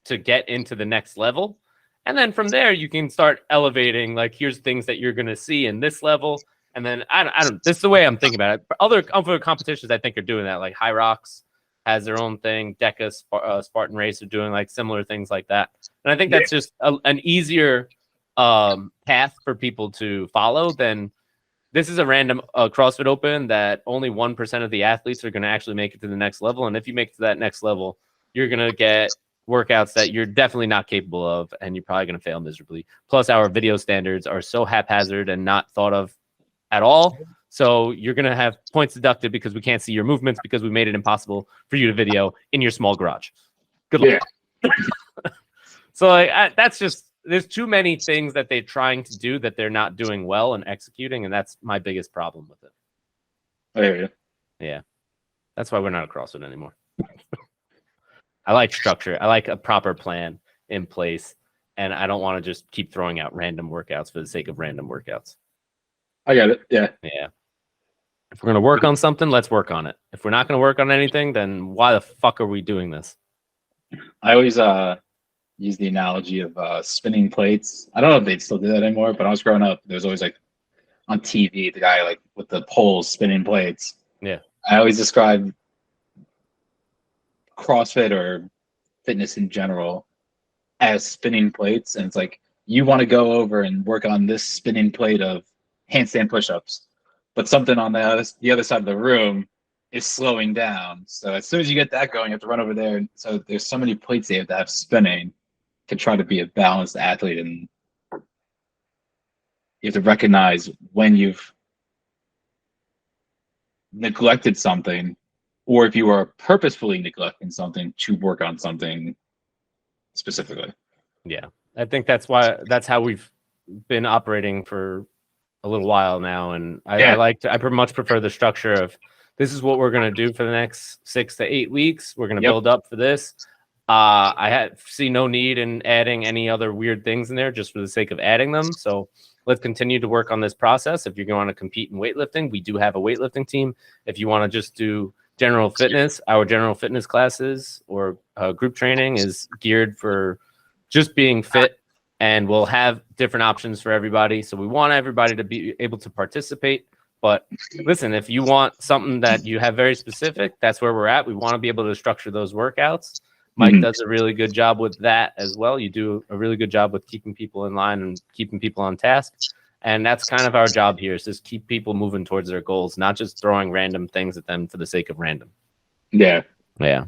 to get into the next level. And then from there, you can start elevating, like, here's things that you're going to see in this level. And then I don't, this is the way I'm thinking about it. Other competitions, I think, are doing that. Like High Rocks has their own thing. DECA, Spartan Race are doing like similar things like that. And I think that's just an easier path for people to follow than this is a random CrossFit Open that only 1% of the athletes are going to actually make it to the next level. And if you make it to that next level, you're going to get workouts that you're definitely not capable of, and you're probably going to fail miserably. Plus, our video standards are so haphazard and not thought of at all. So you're going to have points deducted because we can't see your movements because we made it impossible for you to video in your small garage. Good luck. Yeah. So that's just, there's too many things that they're trying to do that they're not doing well and executing, and that's my biggest problem with it. I hear you. Yeah. That's why we're not a CrossFit anymore. I like structure. I like a proper plan in place, and I don't want to just keep throwing out random workouts for the sake of random workouts. I get it. Yeah. Yeah. If we're going to work on something, let's work on it. If we're not going to work on anything, then why the fuck are we doing this? I always use the analogy of spinning plates. I don't know if they still do that anymore, but when I was growing up, there was always like on TV, the guy like with the poles spinning plates. Yeah. I always describe CrossFit or fitness in general as spinning plates. And it's like, you want to go over and work on this spinning plate of handstand push-ups, but something on the other side of the room is slowing down. So as soon as you get that going, you have to run over there. So there's so many plates you have to have spinning to try to be a balanced athlete. And you have to recognize when you've neglected something, or if you are purposefully neglecting something to work on something specifically. Yeah. I think that's how we've been operating for a little while now. And I much prefer the structure of, this is what we're going to do for the next 6 to 8 weeks. We're going to build up for this. I see no need in adding any other weird things in there just for the sake of adding them. So let's continue to work on this process. If you're going to compete in weightlifting, we do have a weightlifting team. If you want to just do general fitness, our general fitness classes or group training is geared for just being fit, and we'll have different options for everybody. So we want everybody to be able to participate. But listen, if you want something that you have very specific, that's where we're at. We want to be able to structure those workouts. Mike does a really good job with that as well. You do a really good job with keeping people in line and keeping people on task. And that's kind of our job here, is just keep people moving towards their goals, not just throwing random things at them for the sake of random. Yeah. Yeah.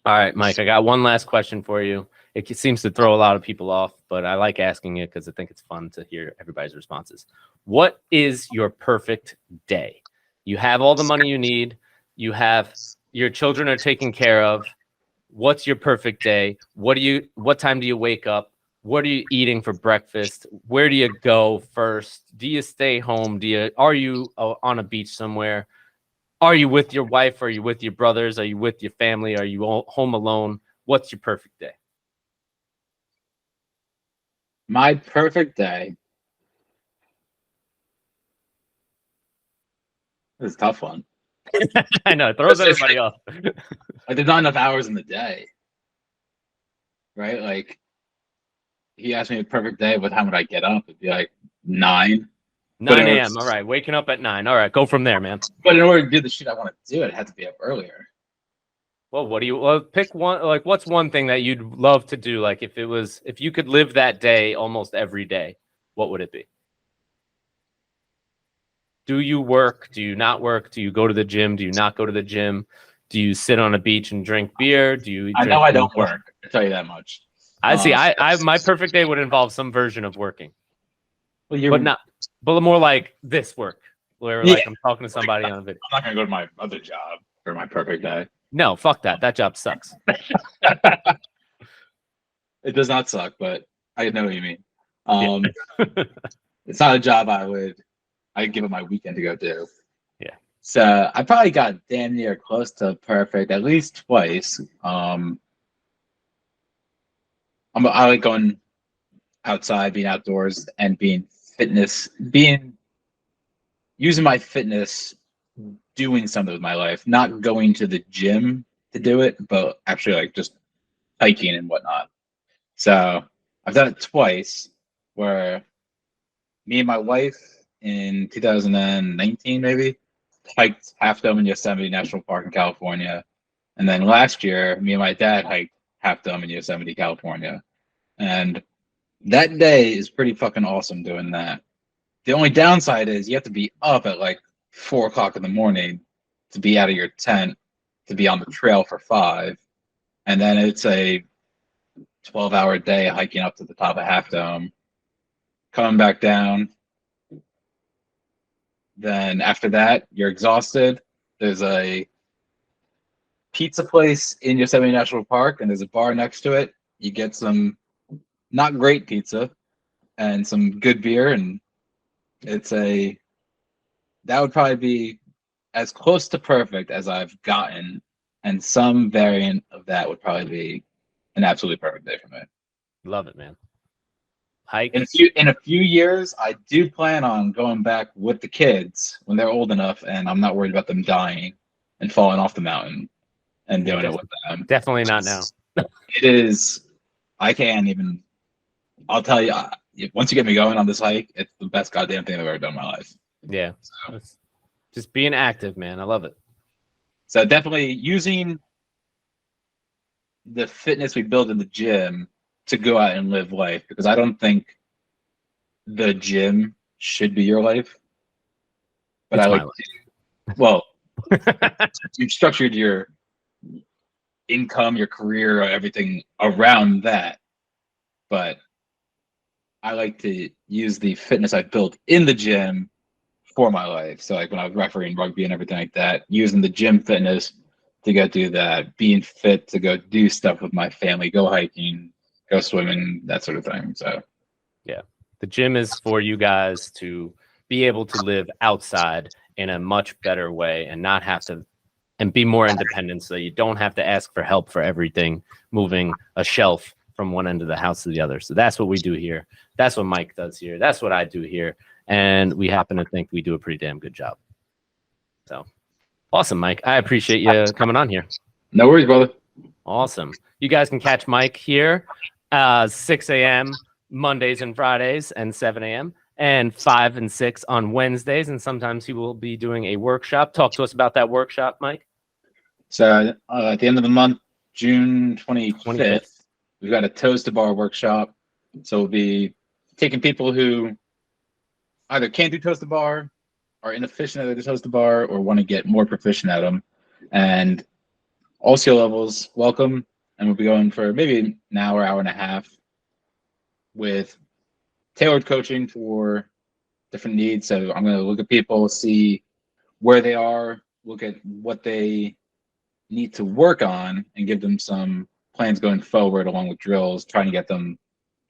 All right, Mike, I got one last question for you. It seems to throw a lot of people off, but I like asking it because I think it's fun to hear everybody's responses. What is your perfect day? You have all the money you need. You have your children are taken care of. What's your perfect day? What time do you wake up? What are you eating for breakfast? Where do you go first? Do you stay home? Are you on a beach somewhere? Are you with your wife? Are you with your brothers? Are you with your family? Are you home alone? What's your perfect day? My perfect day. This is a tough one. I know, it throws everybody off. Like, there's not enough hours in the day, right? Like, he asked me a perfect day, but how would I get up? It'd be like 9. 9 a.m. All right, waking up at 9. All right, go from there, man. But in order to do the shit I want to do, I'd have to be up earlier. Well, pick one. Like, what's one thing that you'd love to do? Like, if you could live that day almost every day, what would it be? Do you work? Do you not work? Do you go to the gym? Do you not go to the gym? Do you sit on a beach and drink beer? Do you? I know I don't work. I'll tell you that much. I see. My perfect day would involve some version of working. Well, but more like this work, where like I'm talking to somebody on a video. I'm not gonna go to my other job for my perfect day. No, fuck that. That job sucks. It does not suck, but I know what you mean. It's not a job I'd give up my weekend to go do. Yeah. So I probably got damn near close to perfect at least twice. I like going outside, being outdoors, and using my fitness, doing something with my life, not going to the gym to do it, but actually like just hiking and whatnot. So I've done it twice where me and my wife in 2019 maybe hiked Half Dome in Yosemite National Park in California. And then last year, me and my dad hiked Half Dome in Yosemite, California. And that day is pretty fucking awesome doing that. The only downside is you have to be up at like 4 o'clock in the morning to be out of your tent to be on the trail for 5. And then it's a 12-hour day hiking up to the top of Half Dome, coming back down. Then after that, you're exhausted. There's a pizza place in Yosemite National Park, and there's a bar next to it. You get some not great pizza and some good beer, and that would probably be as close to perfect as I've gotten, and some variant of that would probably be an absolutely perfect day for me. Love it, man. Hike. In a few years, I do plan on going back with the kids when they're old enough, and I'm not worried about them dying and falling off the mountain and doing it with them. Definitely not now. It is. I can't even. I'll tell you. Once you get me going on this hike, it's the best goddamn thing I've ever done in my life. Yeah. So, just being active, man. I love it. So definitely using the fitness we build in the gym to go out and live life, because I don't think the gym should be your life. But it's I like well, you've structured your income, your career, everything around that. But I like to use the fitness I built in the gym for my life. So like when I was refereeing rugby and everything like that, using the gym fitness to go do that, being fit to go do stuff with my family, go hiking, go swimming, that sort of thing. So yeah, the gym is for you guys to be able to live outside in a much better way and not have to, and be more independent, so you don't have to ask for help for everything, moving a shelf from one end of the house to the other. So that's what we do here. That's what Mike does here. That's what I do here. And we happen to think we do a pretty damn good job. So awesome, Mike. I appreciate you coming on here. No worries, brother. Awesome. You guys can catch Mike here 6 a.m. Mondays and Fridays, and 7 a.m. and 5 and 6 on Wednesdays. And sometimes he will be doing a workshop. Talk to us about that workshop, Mike. So at the end of the month, June 25th, we've got a toes to bar workshop. So we'll be taking people who either can't do toes to bar, are inefficient at the toes to bar, or want to get more proficient at them. And all skill levels, welcome. And we'll be going for maybe an hour, hour and a half with tailored coaching for different needs. So I'm going to look at people, see where they are, look at what they need to work on, and give them some plans going forward along with drills, trying to get them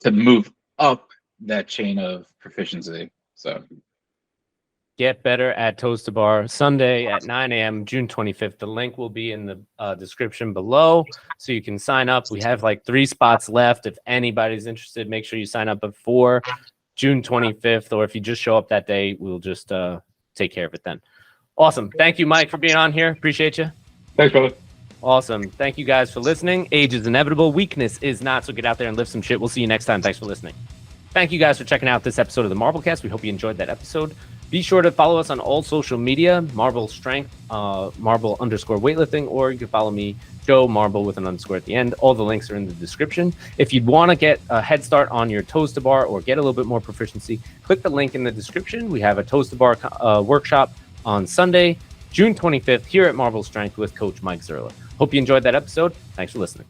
to move up that chain of proficiency. So get better at toes to bar Sunday at 9 a.m. June 25th. The link will be in the description below, so you can sign up. We have like 3 spots left. If anybody's interested, make sure you sign up before June 25th, or if you just show up that day, we'll just take care of it then. Awesome. Thank you, Mike, for being on here. Appreciate you. Thanks, brother. Awesome. Thank you guys for listening. Age is inevitable. Weakness is not. So get out there and lift some shit. We'll see you next time. Thanks for listening. Thank you guys for checking out this episode of the MarbleCast. We hope you enjoyed that episode. Be sure to follow us on all social media, Marble Strength, Marble_weightlifting, or you can follow me, Joe Marble with an underscore at the end. All the links are in the description. If you'd want to get a head start on your toes to bar or get a little bit more proficiency, click the link in the description. We have a toes to bar workshop on Sunday, June 25th here at Marble Strength with Coach Mike Zurla. Hope you enjoyed that episode. Thanks for listening.